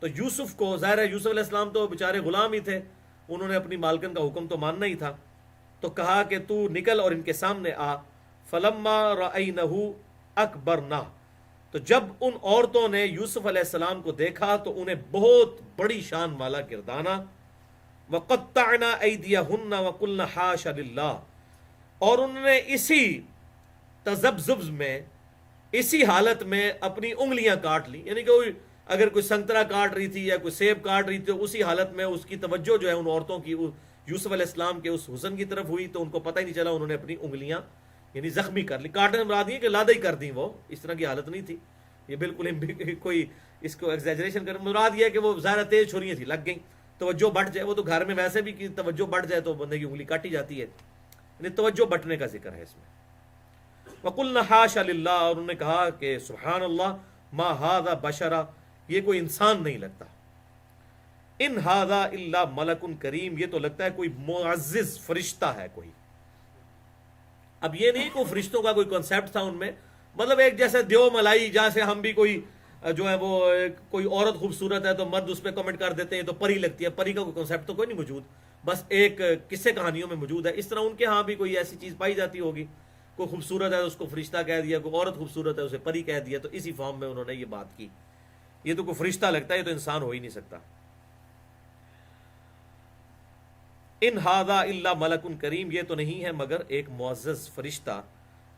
تو یوسف کو, ظاہر ہے یوسف علیہ السلام تو بیچارے غلام ہی تھے, انہوں نے اپنی مالکن کا حکم تو ماننا ہی تھا. تو کہا کہ تو نکل اور ان کے سامنے آ. فلما رأینہ اکبرنہ. تو جب ان عورتوں نے یوسف علیہ السلام کو دیکھا تو انہیں بہت بڑی شان والا گردانا. وقطعنا ایدیہن وقلن حاش للہ. اور انہوں نے اسی تذبذب میں, اسی حالت میں اپنی انگلیاں کاٹ لی. یعنی کہ اگر کوئی سنترا کاٹ رہی تھی یا کوئی سیب کاٹ رہی تھی, اسی حالت میں اس کی توجہ جو ہے ان عورتوں کی یوسف علیہ السلام کے اس حسن کی طرف ہوئی تو ان کو پتہ ہی نہیں چلا. انہوں نے اپنی انگلیاں یعنی زخمی کر لی. کاٹنے مراد یہ کہ لادہ ہی کر دیں. وہ اس طرح کی حالت نہیں تھی, یہ بالکل کوئی اس کو ایگزیجریشن کر, مراد یہ ہے کہ وہ ظاہر تیز چھریاں تھی, لگ گئیں. توجہ بٹ جائے, وہ تو گھر میں ویسے بھی توجہ بٹ جائے تو بندے کی انگلی کاٹی جاتی ہے, یعنی توجہ بٹنے کا ذکر ہے اس میں. وَقُلْنَا حَاشَ لِلَّهِ. اور انہوں نے کہا کہ سبحان اللہ, ما هذا بشرا, یہ کوئی انسان نہیں لگتا. ان هذا الا ملک کریم, یہ تو لگتا ہے کوئی معزز فرشتہ ہے کوئی. اب یہ نہیں کہ فرشتوں کا کوئی کنسیپٹ تھا ان میں, مطلب ایک جیسے دیو ملائی, جہاں سے ہم بھی کوئی جو ہے وہ کوئی عورت خوبصورت ہے تو مرد اس پہ کمنٹ کر دیتے ہیں تو پری لگتی ہے. پری کا کوئی کنسیپٹ تو کوئی نہیں موجود, بس ایک قصے کہانیوں میں موجود ہے. اس طرح ان کے ہاں بھی کوئی ایسی چیز پائی جاتی ہوگی. کوئی خوبصورت ہے اس کو فرشتہ کہہ دیا, کوئی عورت خوبصورت ہے اسے پری کہہ دیا. تو اسی فارم میں انہوں نے یہ بات کی. یہ تو کوئی فرشتہ لگتا ہے, یہ تو انسان ہو ہی نہیں سکتا. ان ھذا الا ملک کریم, یہ تو نہیں ہے مگر ایک معزز فرشتہ.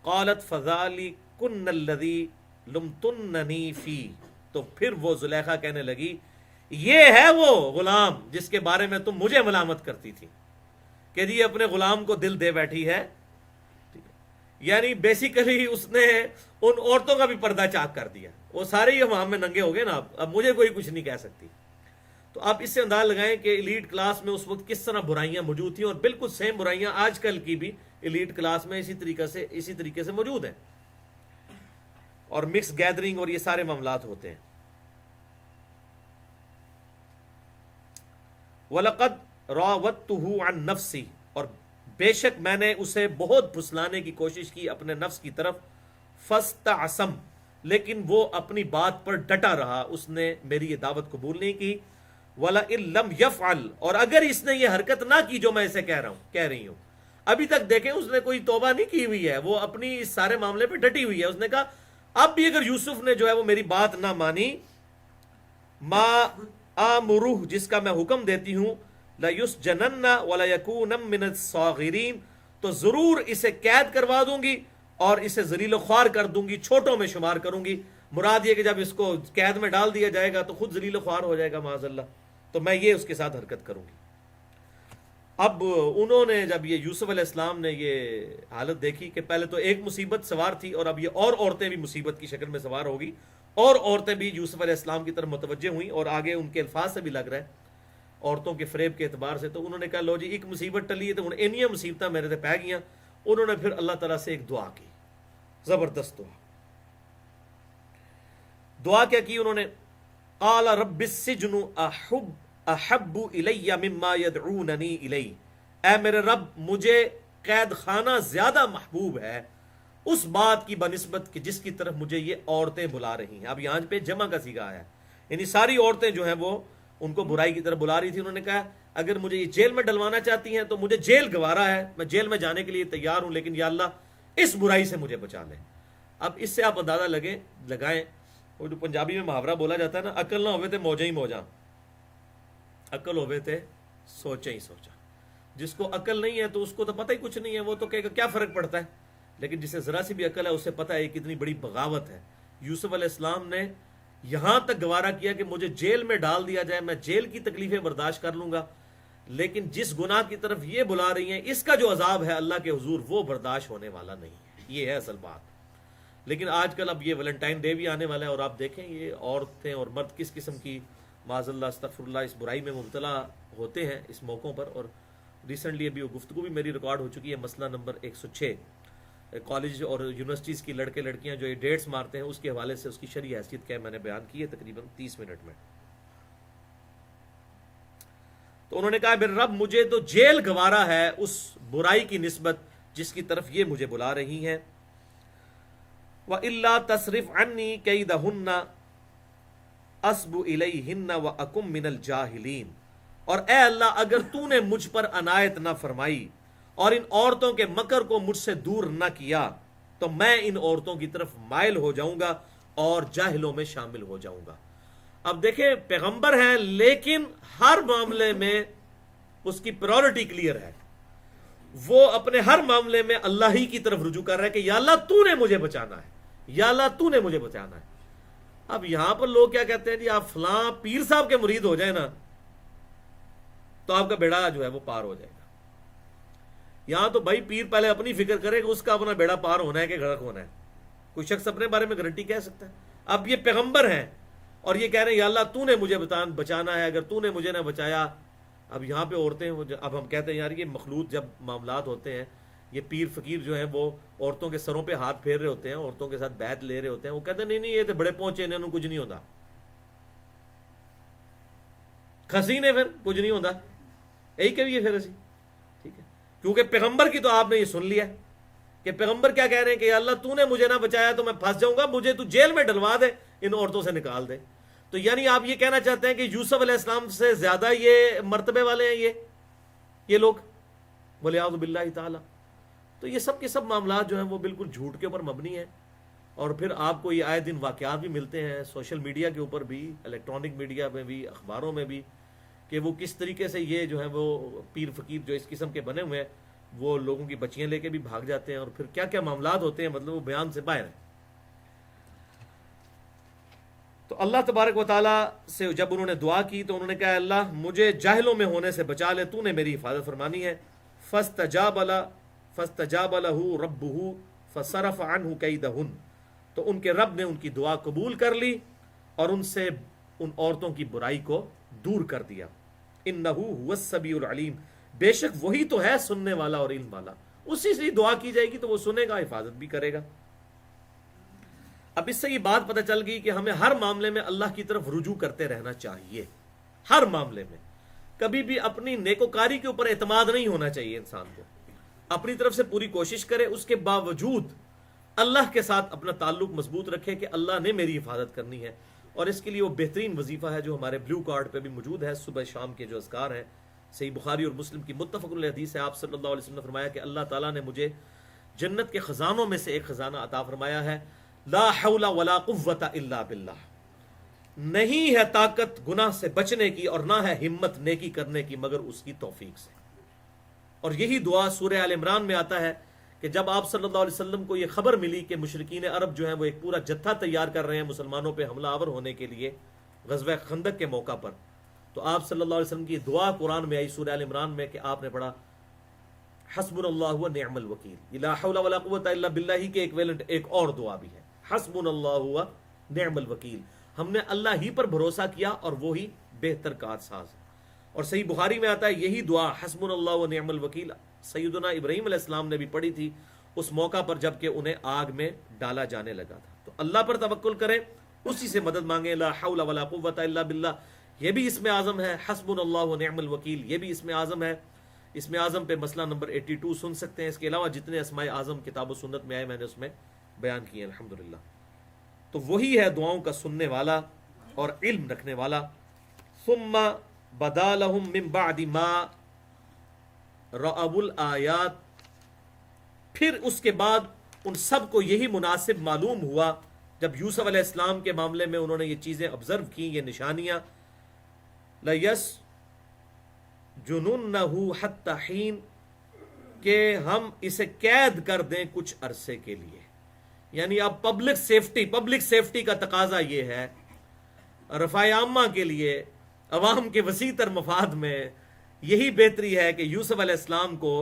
قالت فذلکن الذی لمتننی فی. تو پھر وہ زلیخا کہنے لگی یہ ہے وہ غلام جس کے بارے میں تم مجھے ملامت کرتی تھی. کہ جی اپنے غلام کو دل دے بیٹھی ہے. یعنی بیسیکلی اس نے ان عورتوں کا بھی پردہ چاک کر دیا. وہ سارے ہی ہم میں ننگے ہو گئے نا. اب مجھے کوئی کچھ نہیں کہہ سکتی. تو آپ اس سے انداز لگائیں کہ ایلیٹ کلاس میں اس وقت کس طرح برائیاں موجود تھیں, اور بالکل سیم برائیاں آج کل کی بھی ایلیٹ کلاس میں اسی طریقے سے موجود ہیں, اور مکس گیدرنگ اور یہ سارے معاملات ہوتے ہیں. وَلَقَدْ رَاوَدتُّهُ عَن نَفْسِهِ, اور بے شک میں نے اسے بہت پھسلانے کی کوشش کی اپنے نفس کی طرف. فَاسْتَعْصَمَ, لیکن وہ اپنی بات پر ڈٹا رہا, اس نے میری یہ دعوت قبول نہیں کی. وَلَئِن لَمْ يَفْعَلْ, اور اگر اس نے یہ حرکت نہ کی جو میں اسے کہہ رہی ہوں. ابھی تک دیکھیں اس نے کوئی توبہ نہیں کی ہوئی ہے, وہ اپنی اس سارے معاملے پہ ڈٹی ہوئی ہے. اس نے کہا اب بھی اگر یوسف نے جو ہے وہ میری بات نہ مانی, ما آمرہ, جس کا میں حکم دیتی ہوں, لَيُسْجَنَنَّ وَلَيَكُونَ مِنَ الصَّاغِرِينَ, تو ضرور اسے قید کروا دوں گی اور اسے ذلیل و خوار کر دوں گی, چھوٹوں میں شمار کروں گی. مراد یہ کہ جب اس کو قید میں ڈال دیا جائے گا تو خود ذلیل و خوار ہو جائے گا معاذ اللہ, تو میں یہ اس کے ساتھ حرکت کروں گی. اب انہوں نے جب یہ یوسف علیہ السلام نے یہ حالت دیکھی کہ پہلے تو ایک مصیبت سوار تھی, اور اب یہ اور عورتیں بھی مصیبت کی شکل میں سوار ہوگی, اور عورتیں بھی یوسف علیہ السلام کی طرف متوجہ ہوئیں, اور آگے ان کے الفاظ سے بھی لگ رہا ہے عورتوں کے فریب کے اعتبار سے. تو انہوں نے کہا لو جی ایک مصیبت ٹلی ہے تو ہن اینیاں مصیبتاں میرے تے پہ گئیاں. انہوں نے پھر اللہ تعالیٰ سے ایک دعا کی, زبردست دعا کیا کی انہوں نے, قال رب السجن احب الی مما یدعوننی الی, اے میرے رب مجھے قید خانہ زیادہ محبوب ہے اس بات کی بنسبت کہ جس کی طرف مجھے یہ عورتیں بلا رہی ہیں. اب یہاں پہ جمع کا صیغہ آیا ہے, یعنی ساری عورتیں جو ہیں وہ ان کو برائی کی طرف بلا رہی تھی. انہوں نے کہا اگر مجھے یہ جیل میں ڈلوانا چاہتی ہیں تو مجھے جیل گوارا ہے, میں جیل میں جانے کے لیے تیار ہوں, لیکن یا اللہ اس برائی سے مجھے بچا لے. اب اس سے آپ اندازہ لگائیں, وہ جو پنجابی میں محاورہ بولا جاتا ہے نا, عقل نہ ہوئے تھے موجیں ہی موجاں, عقل ہوئے تھے سوچیں ہی سوچا. جس کو عقل نہیں ہے تو اس کو تو پتہ ہی کچھ نہیں ہے, وہ تو کہے گا کیا فرق پڑتا ہے, لیکن جسے ذرا سی بھی عقل ہے اسے پتہ ہے کتنی بڑی بغاوت ہے. یوسف علیہ السلام نے یہاں تک گوارا کیا کہ مجھے جیل میں ڈال دیا جائے, میں جیل کی تکلیفیں برداشت کر لوں گا, لیکن جس گناہ کی طرف یہ بلا رہی ہیں اس کا جو عذاب ہے اللہ کے حضور وہ برداشت ہونے والا نہیں ہے. یہ ہے اصل بات. لیکن آج کل اب یہ ویلنٹائن ڈے بھی آنے والا ہے, اور آپ دیکھیں یہ عورتیں اور مرد کس قسم کی معاذ اللہ استغفر اللہ اس برائی میں مبتلا ہوتے ہیں اس موقعوں پر. اور ریسنٹلی ابھی وہ گفتگو بھی میری ریکارڈ ہو چکی ہے, مسئلہ نمبر 106, کالج اور یونیورسٹیز کی لڑکے لڑکیاں جو یہ ڈیٹس مارتے ہیں اس کے حوالے سے اس کی شرعی حیثیت کیا ہے میں نے بیان کی ہے تقریباً 30 منٹ میں. تو انہوں نے کہا میرے رب مجھے تو جیل گوارا ہے اس برائی کی نسبت جس کی طرف یہ مجھے بلا رہی ہیں. وَإِلَّا تَصْرِفْ عَنِّي كَيْدَهُنَّ أَصْبُ إِلَيْهِنَّ وَأَكُمْ مِنَ الْجَاهِلِينَ, اور اے اللہ اگر تو نے مجھ پر عنایت نہ فرمائی اور ان عورتوں کے مکر کو مجھ سے دور نہ کیا تو میں ان عورتوں کی طرف مائل ہو جاؤں گا اور جاہلوں میں شامل ہو جاؤں گا. اب دیکھیں پیغمبر ہیں لیکن ہر معاملے میں اس کی پرائورٹی کلیئر ہے, وہ اپنے ہر معاملے میں اللہ ہی کی طرف رجوع کر رہا ہے کہ یا اللہ تو نے مجھے بچانا ہے, یا اللہ تو نے مجھے بچانا ہے. اب یہاں پر لوگ کیا کہتے ہیں جی آپ فلاں پیر صاحب کے مرید ہو جائیں نا تو آپ کا بیڑا جو ہے وہ پار ہو جائے گا. یہاں تو بھائی پیر پہلے اپنی فکر کرے کہ اس کا اپنا بیڑا پار ہونا ہے کہ غرق ہونا ہے. کوئی شخص اپنے بارے میں گارنٹی کہہ سکتا ہے؟ اب یہ پیغمبر ہیں اور یہ کہہ رہے ہیں یا اللہ تو نے مجھے بچانا ہے, اگر تو نے مجھے نہ بچایا. اب یہاں پہ عورتیں اب ہم کہتے ہیں یار یہ مخلوط جب معاملات ہوتے ہیں یہ پیر فقیر جو ہیں وہ عورتوں کے سروں پہ ہاتھ پھیر رہے ہوتے ہیں, عورتوں کے ساتھ بیعت لے رہے ہوتے ہیں, وہ کہتے ہیں نہیں نہیں یہ تو بڑے پہنچے انہوں کچھ نہیں ہوتا, کھسی نے پھر کچھ نہیں ہوتا, یہی کہیے پھر اسی. ٹھیک ہے, کیونکہ پیغمبر کی تو آپ نے یہ سن لیا کہ پیغمبر کیا کہہ رہے ہیں کہ یا اللہ تو نے مجھے نہ بچایا تو میں پھنس جاؤں گا, مجھے تو جیل میں ڈلوا دے, ان عورتوں سے نکال دے. تو یعنی آپ یہ کہنا چاہتے ہیں کہ یوسف علیہ السلام سے زیادہ یہ مرتبے والے ہیں یہ لوگ, ولیعوذ باللہ تعالی. تو یہ سب کے سب معاملات جو ہیں وہ بالکل جھوٹ کے اوپر مبنی ہیں. اور پھر آپ کو یہ آئے دن واقعات بھی ملتے ہیں سوشل میڈیا کے اوپر بھی, الیکٹرانک میڈیا میں بھی, اخباروں میں بھی, کہ وہ کس طریقے سے یہ جو ہے وہ پیر فقیر جو اس قسم کے بنے ہوئے ہیں وہ لوگوں کی بچیاں لے کے بھی بھاگ جاتے ہیں, اور پھر کیا کیا معاملات ہوتے ہیں مطلب وہ بیان سے باہر ہیں. تو اللہ تبارک و تعالیٰ سے جب انہوں نے دعا کی تو انہوں نے کہا اللہ مجھے جاہلوں میں ہونے سے بچا لے, تو نے میری حفاظت فرمانی ہے. فاستجاب له ربه فصرف عنه کیدہن، تو ان کے رب نے ان کی دعا قبول کر لی اور ان سے ان عورتوں کی برائی کو دور کر دیا. انہ هو السمیع العلیم، بے شک وہی تو ہے سننے والا اور علم والا. اسی سے دعا کی جائے گی تو وہ سنے گا، حفاظت بھی کرے گا. اب اس سے یہ بات پتہ چل گئی کہ ہمیں ہر معاملے میں اللہ کی طرف رجوع کرتے رہنا چاہیے. ہر معاملے میں کبھی بھی اپنی نیکوکاری کے اوپر اعتماد نہیں ہونا چاہیے. انسان کو اپنی طرف سے پوری کوشش کرے، اس کے باوجود اللہ کے ساتھ اپنا تعلق مضبوط رکھے کہ اللہ نے میری حفاظت کرنی ہے. اور اس کے لیے وہ بہترین وظیفہ ہے جو ہمارے بلو کارڈ پہ بھی موجود ہے، صبح شام کے جو اذکار ہیں. صحیح بخاری اور مسلم کی متفق علیہ حدیث ہے، آپ صلی اللہ علیہ وسلم نے فرمایا کہ اللہ تعالیٰ نے مجھے جنت کے خزانوں میں سے ایک خزانہ عطا فرمایا ہے، لا حول ولا قوت الا باللہ. نہیں ہے طاقت گناہ سے بچنے کی اور نہ ہے ہمت نیکی کرنے کی مگر اس کی توفیق سے. اور یہی دعا سورہ آل عمران میں آتا ہے کہ جب آپ صلی اللہ علیہ وسلم کو یہ خبر ملی کہ مشرکین عرب جو ہیں وہ ایک پورا جتھا تیار کر رہے ہیں مسلمانوں پہ حملہ آور ہونے کے لیے غزوہ خندق کے موقع پر، تو آپ صلی اللہ علیہ وسلم کی دعا قرآن میں آئی سورہ آل عمران میں کہ آپ نے پڑھا حسبنا اللہ و نعم الوکیل. لا حول ولا قوت الا باللہ کے ایکویلنٹ ایک اور دعا بھی ہے، حسبنا اللہ و نعم الوکیل. ہم نے اللہ ہی پر بھروسہ کیا اور وہی بہتر کارساز ہے. اور صحیح بخاری میں آتا ہے یہی دعا حسبنا اللہ و نعم الوکیل سیدنا ابراہیم علیہ السلام نے بھی پڑھی تھی اس موقع پر جب کہ انہیں آگ میں ڈالا جانے لگا تھا. تو اللہ پر توکل کریں، اسی سے مدد مانگیں. لا حول ولا قوت الا باللہ یہ بھی اسم اعظم ہے، حسبنا اللہ و نعم الوکیل یہ بھی اسم اعظم ہے. اسم اعظم پہ مسئلہ نمبر 82 سن سکتے ہیں. اس کے علاوہ جتنے اسماء اعظم کتاب و سنت میں آئے میں نے اس میں بیان کیے الحمدللہ. تو وہی ہے دعاؤں کا سننے والا اور علم رکھنے والا. ثم بدا لهم من بعد ما رأوا الآیات، پھر اس کے بعد ان سب کو یہی مناسب معلوم ہوا جب یوسف علیہ السلام کے معاملے میں انہوں نے یہ چیزیں آبزرو کی، یہ نشانیاں، لَيَسْجُنُنَّهُ حَتَّى حِينٍ، کہ ہم اسے قید کر دیں کچھ عرصے کے لیے. یعنی اب پبلک سیفٹی کا تقاضا یہ ہے، رفع عامہ کے لیے، عوام کے وسیع تر مفاد میں یہی بہتری ہے کہ یوسف علیہ السلام کو،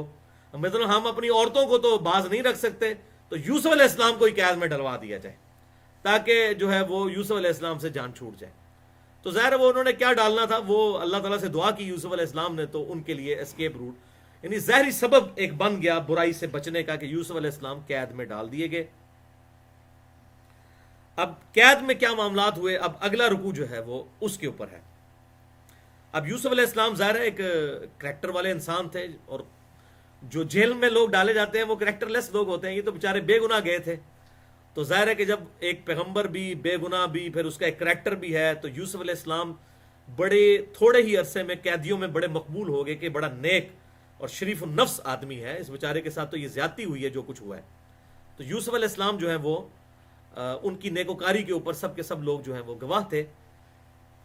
مطلب ہم اپنی عورتوں کو تو باز نہیں رکھ سکتے تو یوسف علیہ السلام کو ہی قید میں ڈلوا دیا جائے تاکہ جو ہے وہ یوسف علیہ السلام سے جان چھوٹ جائے. تو ظاہر وہ انہوں نے کیا ڈالنا تھا، وہ اللہ تعالیٰ سے دعا کی یوسف علیہ السلام نے، تو ان کے لیے اسکیپ روٹ یعنی ظاہری سبب ایک بن گیا برائی سے بچنے کا کہ یوسف علیہ السلام قید میں ڈال دیے گئے. اب قید میں کیا معاملات ہوئے، اب اگلا رکوع جو ہے وہ اس کے اوپر ہے. اب یوسف علیہ السلام ظاہر ہے ایک کریکٹر والے انسان تھے، اور جو جیل میں لوگ ڈالے جاتے ہیں وہ کریکٹر لیس لوگ ہوتے ہیں. یہ تو بیچارے بے گناہ گئے تھے، تو ظاہر ہے کہ جب ایک پیغمبر بھی بے گناہ بھی پھر اس کا ایک کریکٹر بھی ہے، تو یوسف علیہ السلام بڑے تھوڑے ہی عرصے میں قیدیوں میں بڑے مقبول ہو گئے کہ بڑا نیک اور شریف النفس آدمی ہے. اس بیچارے کے ساتھ تو یہ زیادتی ہوئی ہے جو کچھ ہوا ہے. تو یوسف علیہ السلام جو ہے وہ ان کی نیکوکاری کے اوپر سب کے سب لوگ جو ہیں وہ گواہ تھے.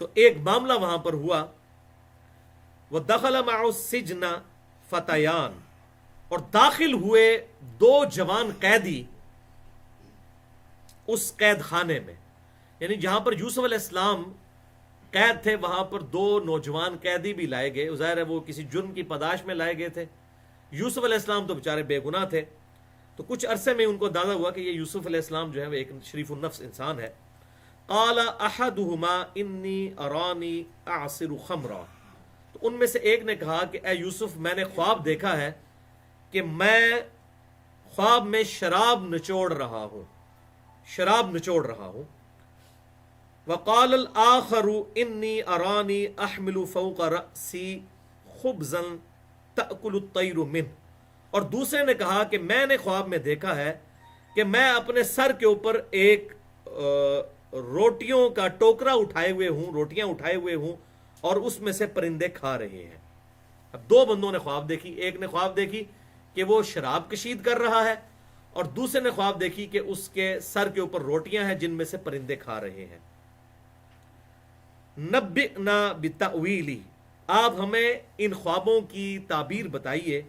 تو ایک معاملہ وہاں پر ہوا، وَدَخَلَ مَعُ السِّجْنَ فَتَيَانِ، اور داخل ہوئے دو جوان قیدی اس قید خانے میں. یعنی جہاں پر یوسف علیہ السلام قید تھے وہاں پر دو نوجوان قیدی بھی لائے گئے. ظاہر ہے وہ کسی جرم کی پاداش میں لائے گئے تھے. یوسف علیہ السلام تو بیچارے بے گناہ تھے. تو کچھ عرصے میں ان کو اندازہ ہوا کہ یہ یوسف علیہ السلام جو ہے وہ ایک شریف النفس انسان ہے. قال احدهما انی ارانی اعصر خمرا، تو ان میں سے ایک نے کہا کہ اے یوسف میں نے خواب دیکھا ہے کہ میں خواب میں شراب نچوڑ رہا ہوں. وقال الآخر انی ارانی احمل فوق رأسی خبزا تأکل الطیر منه، اور دوسرے نے کہا کہ میں نے خواب میں دیکھا ہے کہ میں اپنے سر کے اوپر ایک روٹیوں کا ٹوکرا روٹیاں اٹھائے ہوئے ہوں اور اس میں سے پرندے کھا رہے ہیں. اب دو بندوں نے خواب دیکھی، ایک نے خواب دیکھی کہ وہ شراب کشید کر رہا ہے اور دوسرے نے خواب دیکھی کہ اس کے سر کے اوپر روٹیاں ہیں جن میں سے پرندے کھا رہے ہیں. نبئنا بتأویلی، آپ ہمیں ان خوابوں کی تعبیر بتائیے.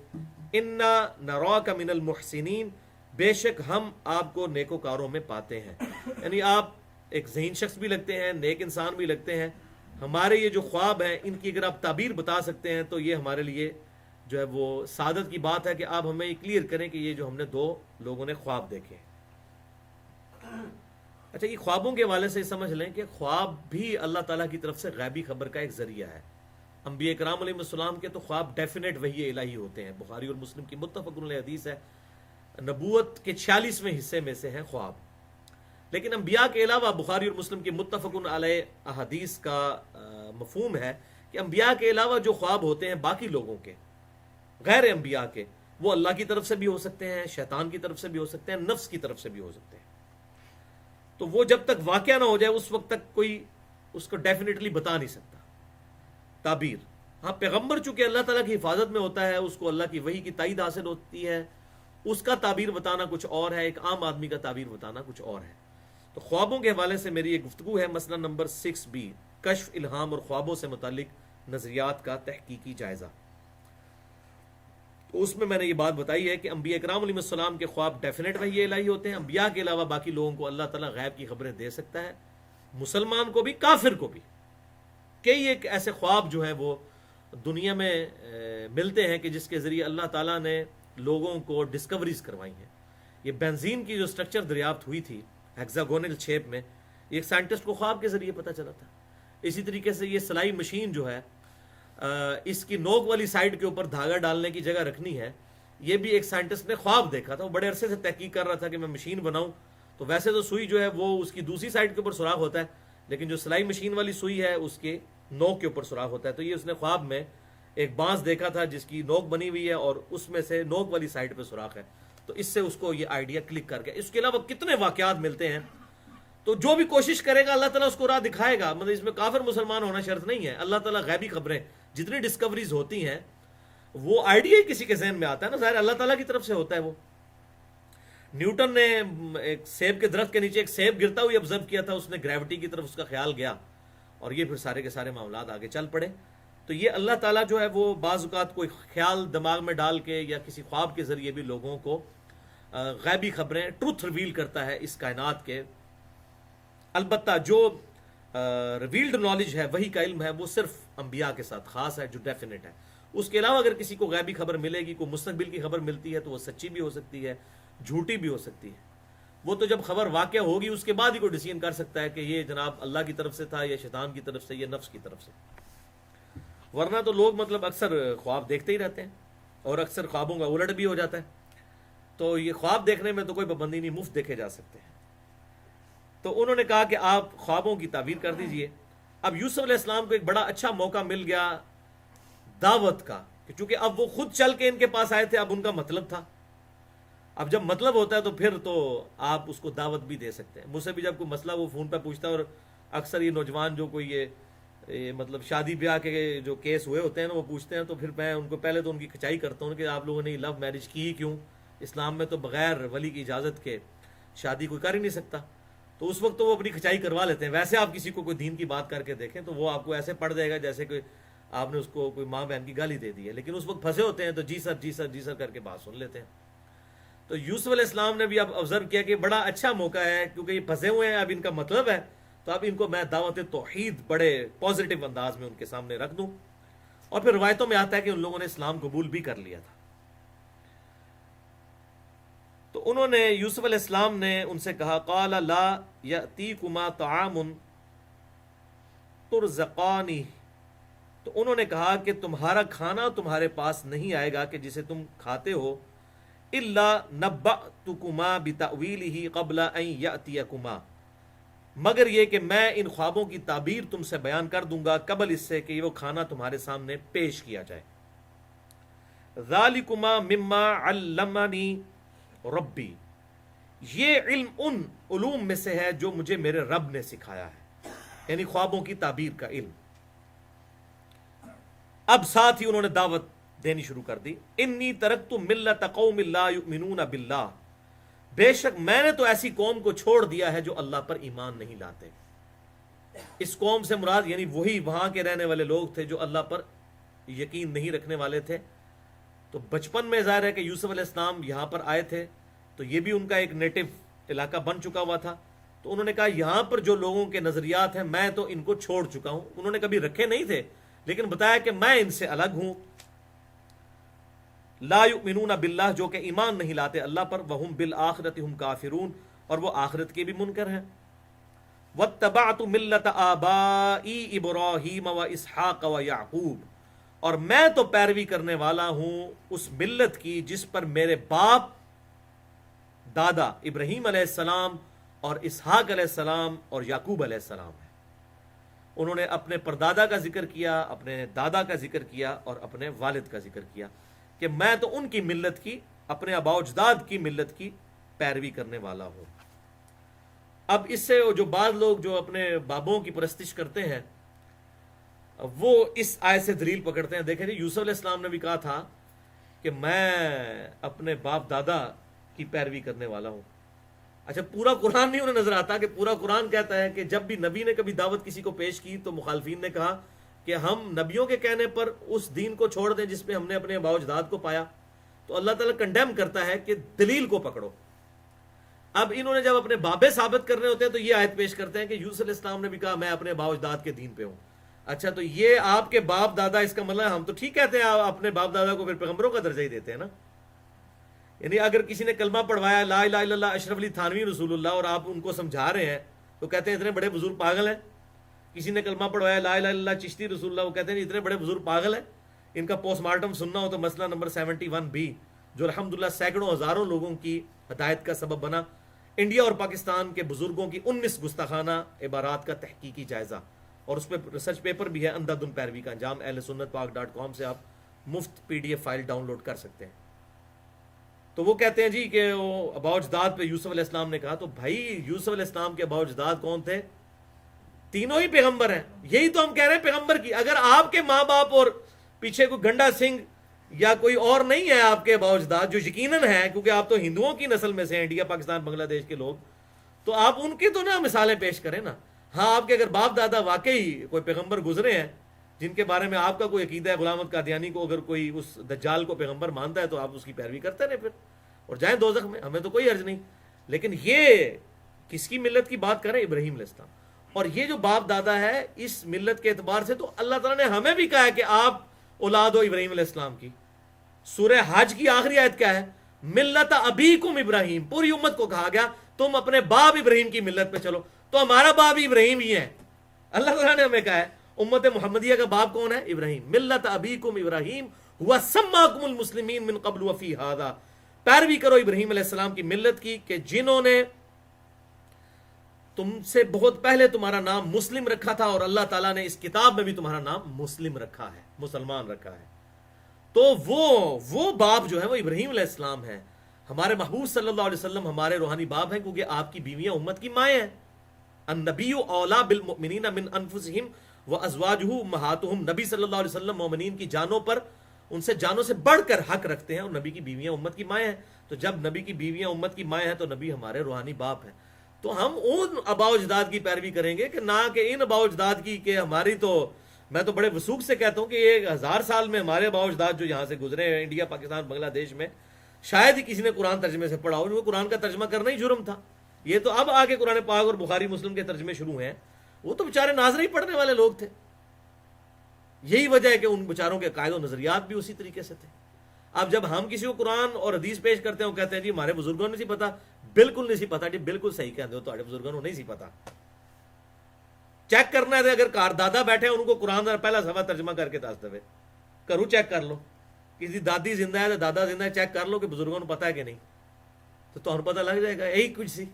انا نراک من المحسنین، بے شک ہم آپ کو نیکوکاروں میں پاتے ہیں. یعنی آپ ایک ذہین شخص بھی لگتے ہیں، نیک انسان بھی لگتے ہیں. ہمارے یہ جو خواب ہیں ان کی اگر آپ تعبیر بتا سکتے ہیں تو یہ ہمارے لیے جو ہے وہ سعادت کی بات ہے کہ آپ ہمیں کلیئر کریں کہ یہ جو ہم نے دو لوگوں نے خواب دیکھے. اچھا، یہ خوابوں کے حوالے سے سمجھ لیں کہ خواب بھی اللہ تعالیٰ کی طرف سے غیبی خبر کا ایک ذریعہ ہے. انبیاء کرام علیہ السلام کے تو خواب ڈیفینیٹ وحی الہی ہوتے ہیں. بخاری اور مسلم کی متفق علیہ حدیث ہے، نبوت کے 46ویں حصے میں سے ہیں خواب. لیکن انبیاء کے علاوہ بخاری اور مسلم کی متفق علیہ احادیث کا مفہوم ہے کہ انبیاء کے علاوہ جو خواب ہوتے ہیں باقی لوگوں کے، غیر انبیاء کے، وہ اللہ کی طرف سے بھی ہو سکتے ہیں، شیطان کی طرف سے بھی ہو سکتے ہیں، نفس کی طرف سے بھی ہو سکتے ہیں. تو وہ جب تک واقعہ نہ ہو جائے اس وقت تک کوئی اس کو ڈیفینیٹلی بتا نہیں سکتا. تعبیر، ہاں پیغمبر چونکہ اللہ تعالیٰ کی حفاظت میں ہوتا ہے، اس کو اللہ کی وحی کی تائید حاصل ہوتی ہے، اس کا تعبیر بتانا کچھ اور ہے، ایک عام آدمی کا تعبیر بتانا کچھ اور ہے. تو خوابوں کے حوالے سے میری ایک گفتگو ہے، مسئلہ نمبر 6B، کشف، الہام اور خوابوں سے متعلق نظریات کا تحقیقی جائزہ. تو اس میں نے یہ بات بتائی ہے کہ انبیاء کرام علیہ السلام کے خواب ڈیفینیٹ وحی الہی ہوتے ہیں. انبیاء کے علاوہ باقی لوگوں کو اللہ تعالیٰ غیب کی خبریں دے سکتا ہے، مسلمان کو بھی، کافر کو بھی. کئی ایک ایسے خواب جو ہیں وہ دنیا میں ملتے ہیں کہ جس کے ذریعے اللہ تعالیٰ نے لوگوں کو ڈسکوریز کروائی ہیں. یہ بنزین کی جو سٹرکچر دریافت ہوئی تھی ہیگزاگونل شیپ میں، ایک سائنٹسٹ کو خواب کے ذریعے پتہ چلا تھا. اسی طریقے سے یہ سلائی مشین جو ہے، اس کی نوک والی سائڈ کے اوپر دھاگا ڈالنے کی جگہ رکھنی ہے، یہ بھی ایک سائنٹسٹ نے خواب دیکھا تھا. وہ بڑے عرصے سے تحقیق کر رہا تھا کہ میں مشین بناؤں. تو ویسے تو سوئی جو ہے وہ اس کی دوسری سائڈ کے اوپر سوراخ ہوتا ہے، لیکن جو سلائی مشین والی سوئی ہے اس کے نوک کے اوپر سوراخ ہوتا ہے. تو یہ اس نے خواب میں ایک بانس دیکھا تھا جس کی نوک بنی ہوئی ہے اور اس میں سے نوک والی سائڈ پہ سوراخ ہے. تو اس سے اس کو یہ آئیڈیا کلک کر گیا. اس کے علاوہ کتنے واقعات ملتے ہیں. تو جو بھی کوشش کرے گا اللہ تعالیٰ اس کو راہ دکھائے گا. مطلب اس میں کافر مسلمان ہونا شرط نہیں ہے. اللہ تعالیٰ غیبی خبریں جتنی ڈسکوریز ہوتی ہیں وہ آئیڈیا ہی کسی کے ذہن میں آتا ہے نا، ظاہر اللہ تعالیٰ کی طرف سے ہوتا ہے. وہ نیوٹن نے ایک سیب کے درخت کے نیچے ایک سیب گرتا ہوئی آبزرو کیا تھا، اس نے گریوٹی کی طرف اس کا خیال گیا اور یہ پھر سارے کے سارے معاملات آگے چل پڑے. تو یہ اللہ تعالیٰ جو ہے وہ بعض اوقات کوئی خیال دماغ میں ڈال کے یا کسی خواب کے ذریعے بھی لوگوں کو غیبی خبریں، ٹروتھ ریویل کرتا ہے اس کائنات کے. البتہ جو ریویلڈ نالج ہے، وہی کا علم ہے، وہ صرف انبیاء کے ساتھ خاص ہے جو ڈیفینیٹ ہے. اس کے علاوہ اگر کسی کو غیبی خبر ملے گی، کوئی مستقبل کی خبر ملتی ہے تو وہ سچی بھی ہو سکتی ہے، جھوٹی بھی ہو سکتی ہے. وہ تو جب خبر واقع ہوگی اس کے بعد ہی کوئی ڈیسیژن کر سکتا ہے کہ یہ جناب اللہ کی طرف سے تھا یا شیطان کی طرف سے یا نفس کی طرف سے. ورنہ تو لوگ مطلب اکثر خواب دیکھتے ہی رہتے ہیں اور اکثر خوابوں کا الٹ بھی ہو جاتا ہے. تو یہ خواب دیکھنے میں تو کوئی پابندی نہیں، مفت دیکھے جا سکتے ہیں. تو انہوں نے کہا کہ آپ خوابوں کی تعبیر کر دیجئے. اب یوسف علیہ السلام کو ایک بڑا اچھا موقع مل گیا دعوت کا، کہ چونکہ اب وہ خود چل کے ان کے پاس آئے تھے، اب ان کا مطلب تھا. اب جب مطلب ہوتا ہے تو پھر تو آپ اس کو دعوت بھی دے سکتے ہیں. مجھ سے بھی جب کوئی مسئلہ وہ فون پہ پوچھتا ہے، اور اکثر یہ نوجوان جو کوئی یہ مطلب شادی بیاہ کے جو کیس ہوئے ہوتے ہیں نا، وہ پوچھتے ہیں، تو پھر میں ان کو پہلے تو ان کی کھچائی کرتا ہوں کہ آپ لوگوں نے لو میرج کی کیوں؟ اسلام میں تو بغیر ولی کی اجازت کے شادی کوئی کر ہی نہیں سکتا. تو اس وقت تو وہ اپنی کھچائی کروا لیتے ہیں. ویسے آپ کسی کو کوئی دین کی بات کر کے دیکھیں تو وہ آپ کو ایسے پڑ جائے گا جیسے کہ آپ نے اس کو کوئی ماں بہن کی گالی دے دی ہے. لیکن اس وقت پھنسے ہوتے ہیں تو جی سر جی سر جی سر کر کے بات سن لیتے ہیں. تو یوسف علیہ السلام نے بھی اب آبزرو کیا کہ بڑا اچھا موقع ہے، کیونکہ یہ پھنسے ہوئے ہیں، اب ان کا مطلب ہے، تو اب ان کو میں دعوت توحید بڑے پازیٹیو انداز میں ان کے سامنے رکھ دوں. اور پھر روایتوں میں آتا ہے کہ ان لوگوں نے اسلام قبول بھی کر لیا تھا. تو انہوں نے یوسف علیہ السلام نے ان سے کہا قال لا یأتیکما طعام ترزقانی، تو انہوں نے کہا کہ تمہارا کھانا تمہارے پاس نہیں آئے گا کہ جسے تم کھاتے ہو، الا نبأتکما بتأویلہ قبل ان یأتیکما، مگر یہ کہ میں ان خوابوں کی تعبیر تم سے بیان کر دوں گا قبل اس سے کہ وہ کھانا تمہارے سامنے پیش کیا جائے. ذالکما مما علمنی ربی، یہ علم ان علوم میں سے ہے جو مجھے میرے رب نے سکھایا ہے، یعنی خوابوں کی تعبیر کا علم. اب ساتھ ہی انہوں نے دعوت دینی شروع کر دی. انی ترکت ملت قوم لا یؤمنون باللہ، بے شک میں نے تو ایسی قوم کو چھوڑ دیا ہے جو اللہ پر ایمان نہیں لاتے. اس قوم سے مراد یعنی وہی وہاں کے رہنے والے لوگ تھے جو اللہ پر یقین نہیں رکھنے والے تھے. تو بچپن میں ظاہر ہے کہ یوسف علیہ السلام یہاں پر آئے تھے تو یہ بھی ان کا ایک نیٹو علاقہ بن چکا ہوا تھا. تو انہوں نے کہا یہاں پر جو لوگوں کے نظریات ہیں میں تو ان کو چھوڑ چکا ہوں. انہوں نے کبھی رکھے نہیں تھے لیکن بتایا کہ میں ان سے الگ ہوں. لا یؤمنون باللہ جو کہ ایمان نہیں لاتے اللہ پر، وہم بالآخرۃ ہم کافرون اور وہ آخرت کے بھی منکر ہیں۔ واتبعت ملت آبائی ابراہیم و اسحاق و یعقوب، اور میں تو پیروی کرنے والا ہوں اس ملت کی جس پر میرے باپ دادا ابراہیم علیہ السلام اور اسحاق علیہ السلام اور یعقوب علیہ السلام ہے۔ انہوں نے اپنے پردادا کا ذکر کیا، اپنے دادا کا ذکر کیا اور اپنے والد کا ذکر کیا کہ میں تو ان کی ملت کی، اپنے آباء و اجداد کی ملت کی پیروی کرنے والا ہوں۔ اب اس سے جو بعض لوگ جو اپنے بابوں کی پرستش کرتے ہیں وہ اس آیت سے دلیل پکڑتے ہیں۔ دیکھیں جی، یوسف علیہ السلام نے بھی کہا تھا کہ میں اپنے باپ دادا کی پیروی کرنے والا ہوں۔ اچھا، پورا قرآن نہیں انہیں نظر آتا کہ پورا قرآن کہتا ہے کہ جب بھی نبی نے کبھی دعوت کسی کو پیش کی تو مخالفین نے کہا کہ ہم نبیوں کے کہنے پر اس دین کو چھوڑ دیں جس پہ ہم نے اپنے آباء و اجداد کو پایا، تو اللہ تعالیٰ کنڈیم کرتا ہے کہ دلیل کو پکڑو۔ اب انہوں نے جب اپنے بابے ثابت کرنے ہوتے ہیں تو یہ آیت پیش کرتے ہیں کہ یوسف علیہ السلام نے بھی کہا میں اپنے آباء و اجداد کے دین پہ ہوں۔ اچھا، تو یہ آپ کے باپ دادا، اس کا مطلب ہم تو ٹھیک کہتے ہیں آپ اپنے باپ دادا کو پھر پیغمبروں کا درجہ ہی دیتے ہیں نا۔ یعنی اگر کسی نے کلمہ پڑھوایا لا الہ الا اللہ اشرف علی تھانوی رسول اللہ اور آپ ان کو سمجھا رہے ہیں تو کہتے ہیں اتنے بڑے بزرگ پاگل ہیں۔ کسی نے کلمہ پڑھوایا لا الہ الا اللہ چشتی رسول اللہ، وہ کہتے ہیں اتنے بڑے بزرگ پاگل ہیں۔ ان کا پوسٹ مارٹم سننا ہو تو مسئلہ نمبر 71B جو الحمدللہ سینکڑوں ہزاروں لوگوں کی ہدایت کا سبب بنا، انڈیا اور پاکستان کے بزرگوں کی 19 گستاخانہ عبارات کا تحقیقی جائزہ، اور اس پہ ریسرچ پیپر بھی ہے اندھادھند پیروی کا انجام، اہل سنت پاک .com سے آپ مفت PDF فائل ڈاؤن لوڈ کر سکتے ہیں۔ تو وہ کہتے ہیں جی کہ وہ آباء و اجداد پہ یوسف علیہ السلام نے کہا، تو بھائی یوسف علیہ السلام کے آباء و اجداد کون تھے؟ تینوں ہی پیغمبر ہیں۔ یہی تو ہم کہہ رہے ہیں پیغمبر کی، اگر آپ کے ماں باپ اور پیچھے کوئی گنڈا سنگھ یا کوئی اور نہیں ہے آپ کے آباء و اجداد، جو یقیناً ہے کیونکہ آپ تو ہندوؤں کی نسل میں سے ہیں، انڈیا پاکستان بنگلہ دیش کے لوگ، تو آپ ان کی تو نا مثالیں پیش کریں نا۔ ہاں، آپ کے اگر باپ دادا واقعی کوئی پیغمبر گزرے ہیں جن کے بارے میں آپ کا کوئی عقیدہ ہے، غلام احمد قادیانی کو اگر کوئی اس دجال کو پیغمبر مانتا ہے تو آپ اس کی پیروی کرتے رہیں پھر، اور جائیں دوزخ میں، ہمیں تو کوئی حرج نہیں۔ لیکن یہ کس کی ملت کی بات کریں؟ ابراہیم علیہ السلام۔ اور یہ جو باپ دادا ہے اس ملت کے اعتبار سے تو اللہ تعالیٰ نے ہمیں بھی کہا ہے کہ آپ اولاد ہو ابراہیم علیہ السلام کی۔ سورہ حج کی آخری آیت کیا ہے؟ ملت ابیکم ابراہیم، پوری امت کو کہا گیا تم اپنے باپ ابراہیم کی ملت پہ چلو، تو ہمارا باپ ابراہیم ہی ہے۔ اللہ تعالیٰ نے ہمیں کہا ہے امت محمدیہ کا باپ کون ہے؟ ابراہیم۔ ملت ابیکم ابراہیم ہوا سماکم المسلمین من قبل وفی ھذا، پیروی کرو ابراہیم علیہ السلام کی ملت کی کہ جنہوں نے تم سے بہت پہلے تمہارا نام مسلم رکھا تھا، اور اللہ تعالیٰ نے اس کتاب میں بھی تمہارا نام مسلم رکھا ہے، مسلمان رکھا ہے۔ تو وہ باپ جو ہے وہ ابراہیم علیہ السلام ہے۔ ہمارے محبوب صلی اللہ علیہ وسلم ہمارے روحانی باپ ہیں کیونکہ آپ کی بیویاں امت کی مائیں ہیں۔ النبی اولا بالمؤمنین من انفسہم وازواجہ امہاتہم، نبی صلی اللہ علیہ وسلم مومنین کی جانوں پر ان سے جانوں سے بڑھ کر حق رکھتے ہیں، اور نبی کی بیویاں امت کی مائیں ہیں۔ تو جب نبی کی بیویاں امت کی مائیں ہیں تو نبی ہمارے روحانی باپ ہیں۔ تو ہم ان آباء و اجداد کی پیروی کریں گے کہ نہ کہ ان آباء و اجداد کی، کہ ہماری تو میں تو بڑے وثوق سے کہتا ہوں کہ یہ 1000 سال میں ہمارے آباء و اجداد جو یہاں سے گزرے ہیں انڈیا پاکستان بنگلہ دیش میں، شاید ہی کسی نے قرآن ترجمے سے پڑھا ہو، جو قرآن کا ترجمہ کرنا ہی جرم تھا۔ یہ تو اب آگے قرآن پاک اور بخاری مسلم کے ترجمے شروع ہیں، وہ تو بیچارے ناظر ہی پڑھنے والے لوگ تھے۔ یہی وجہ ہے کہ ان بیچاروں کے عقائد و نظریات بھی اسی طریقے سے تھے۔ اب جب ہم کسی کو قرآن اور حدیث پیش کرتے ہیں وہ کہتے ہیں جی ہمارے بزرگوں نے سی پتا، بالکل نہیں سی پتا جی، بالکل صحیح کہتے ہو، تمہارے بزرگوں نے نہیں سی پتا۔ چیک کرنا ہے اگر کار دادا بیٹھے ہیں ان کو قرآن کا پہلا صفحہ ترجمہ کر کے دس دے کرو، چیک کر لو۔ کسی دادی زندہ ہے تو دادا زندہ ہے، چیک کر لو کہ بزرگوں کو پتا ہے کہ نہیں، تو تمہیں پتہ لگ جائے گا۔ یہی کچھ سی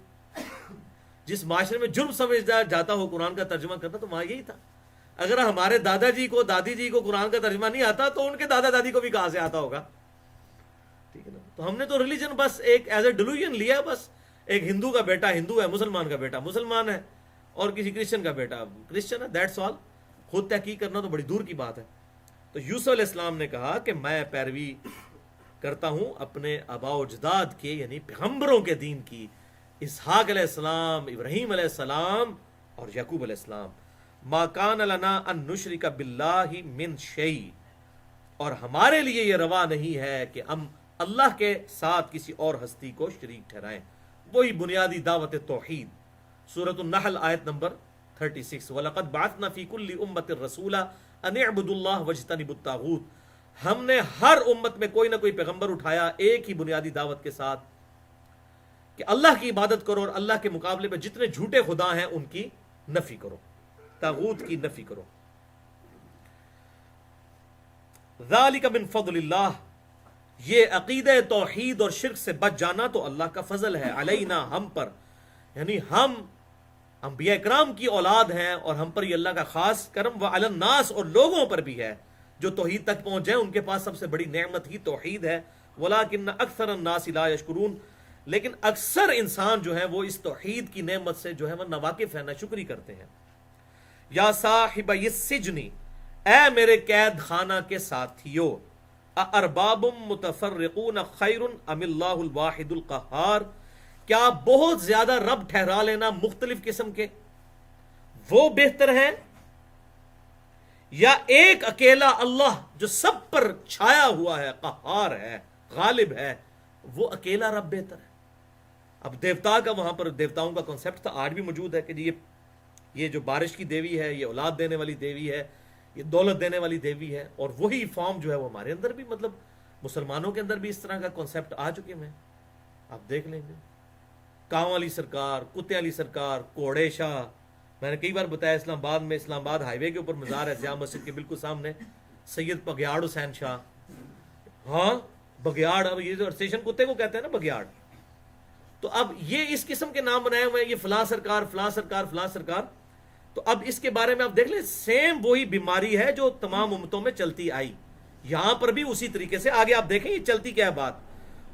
جس معاشرے میں جرم سمجھا جاتا ہو قرآن کا ترجمہ کرنا، تو وہاں یہی تھا۔ اگر ہمارے دادا جی کو دادی جی کو قرآن کا ترجمہ نہیں آتا تو ان کے دادا دادی کو بھی کہاں سے آتا ہوگا؟ ٹھیک ہے نا۔ تو ہم نے تو ریلیجن بس ایک ایز اے ڈیلوژن لیا، بس ایک ہندو کا بیٹا ہندو ہے، مسلمان کا بیٹا مسلمان ہے، اور کسی کرسچن کا بیٹا کرسچن ہے، دیٹس آل۔ خود تحقیق کرنا تو بڑی دور کی بات ہے۔ تو یوسف علیہ السلام نے کہا کہ میں پیروی کرتا ہوں اپنے آباء و اجداد کے، یعنی پیغمبروں کے دین کی، اسحاق علیہ السلام، ابراہیم علیہ السلام اور یعقوب علیہ السلام۔ ما کان لنا ان نشرک باللہ من شیء، اور ہمارے لیے یہ روا نہیں ہے کہ ہم اللہ کے ساتھ کسی اور ہستی کو شریک ٹھہرائیں۔ وہی بنیادی دعوت توحید، سورۃ النحل آیت نمبر 36، وَلَقَدْ بَعَثْنَا فِي كُلِّ أُمَّةٍ رَسُولًا أَنِ اعْبُدُوا اللَّهَ وَاجْتَنِبُوا الطَّاغُوتَ۔ ہم نے ہر امت میں کوئی نہ کوئی پیغمبر اٹھایا ایک ہی بنیادی دعوت کے ساتھ کہ اللہ کی عبادت کرو اور اللہ کے مقابلے میں جتنے جھوٹے خدا ہیں ان کی نفی کرو، طاغوت کی نفی کرو. ذالک من فضل اللہ، یہ عقیدہ توحید اور شرک سے بچ جانا تو اللہ کا فضل ہے، علینا، ہم پر، یعنی ہم انبیاء کرام کی اولاد ہیں اور ہم پر یہ اللہ کا خاص کرم، وعلی الناس، اور لوگوں پر بھی ہے جو توحید تک پہنچ جائیں ان کے پاس سب سے بڑی نعمت ہی توحید ہے. ولکن اکثر الناس لا یشکرون، لیکن اکثر انسان جو ہے وہ اس توحید کی نعمت سے جو ہے وہ ناواقف ہے، ناشکری کرتے ہیں. یا صاحب السجن، اے میرے قید خانہ کے ساتھیو، ارباب متفرقون خیر ام اللہ الواحد القہار، کیا بہت زیادہ رب ٹھہرا لینا مختلف قسم کے وہ بہتر ہیں، یا ایک اکیلا اللہ جو سب پر چھایا ہوا ہے، قہار ہے، غالب ہے، وہ اکیلا رب بہتر ہے. اب دیوتا کا وہاں پر دیوتاؤں کا کنسپٹ تھا، آج بھی موجود ہے کہ یہ جو بارش کی دیوی ہے، یہ اولاد دینے والی دیوی ہے، یہ دولت دینے والی دیوی ہے، اور وہی فارم جو ہے وہ ہمارے اندر بھی، مطلب مسلمانوں کے اندر بھی اس طرح کا کنسپٹ آ چکے ہیں. آپ دیکھ لیں گے کاؤں والی سرکار، کتے والی سرکار، کوڑے شاہ. میں نے کئی بار بتایا اسلام آباد میں، اسلام آباد ہائی وے کے اوپر مزار ہے جامع مسجد کے بالکل سامنے، سید بگیاڑ حسین شاہ. ہاں بگیاڑ، اب یہ جو اسٹیشن کتے کو کہتے ہیں نا بگیاڑ، تو اب یہ اس قسم کے نام بنائے ہوئے ہیں، یہ فلاں سرکار، فلاں سرکار، فلاں سرکار. تو اب اس کے بارے میں آپ دیکھ لیں، سیم وہی بیماری ہے جو تمام امتوں میں چلتی آئی، یہاں پر بھی اسی طریقے سے. آگے آپ دیکھیں یہ چلتی کیا ہے بات.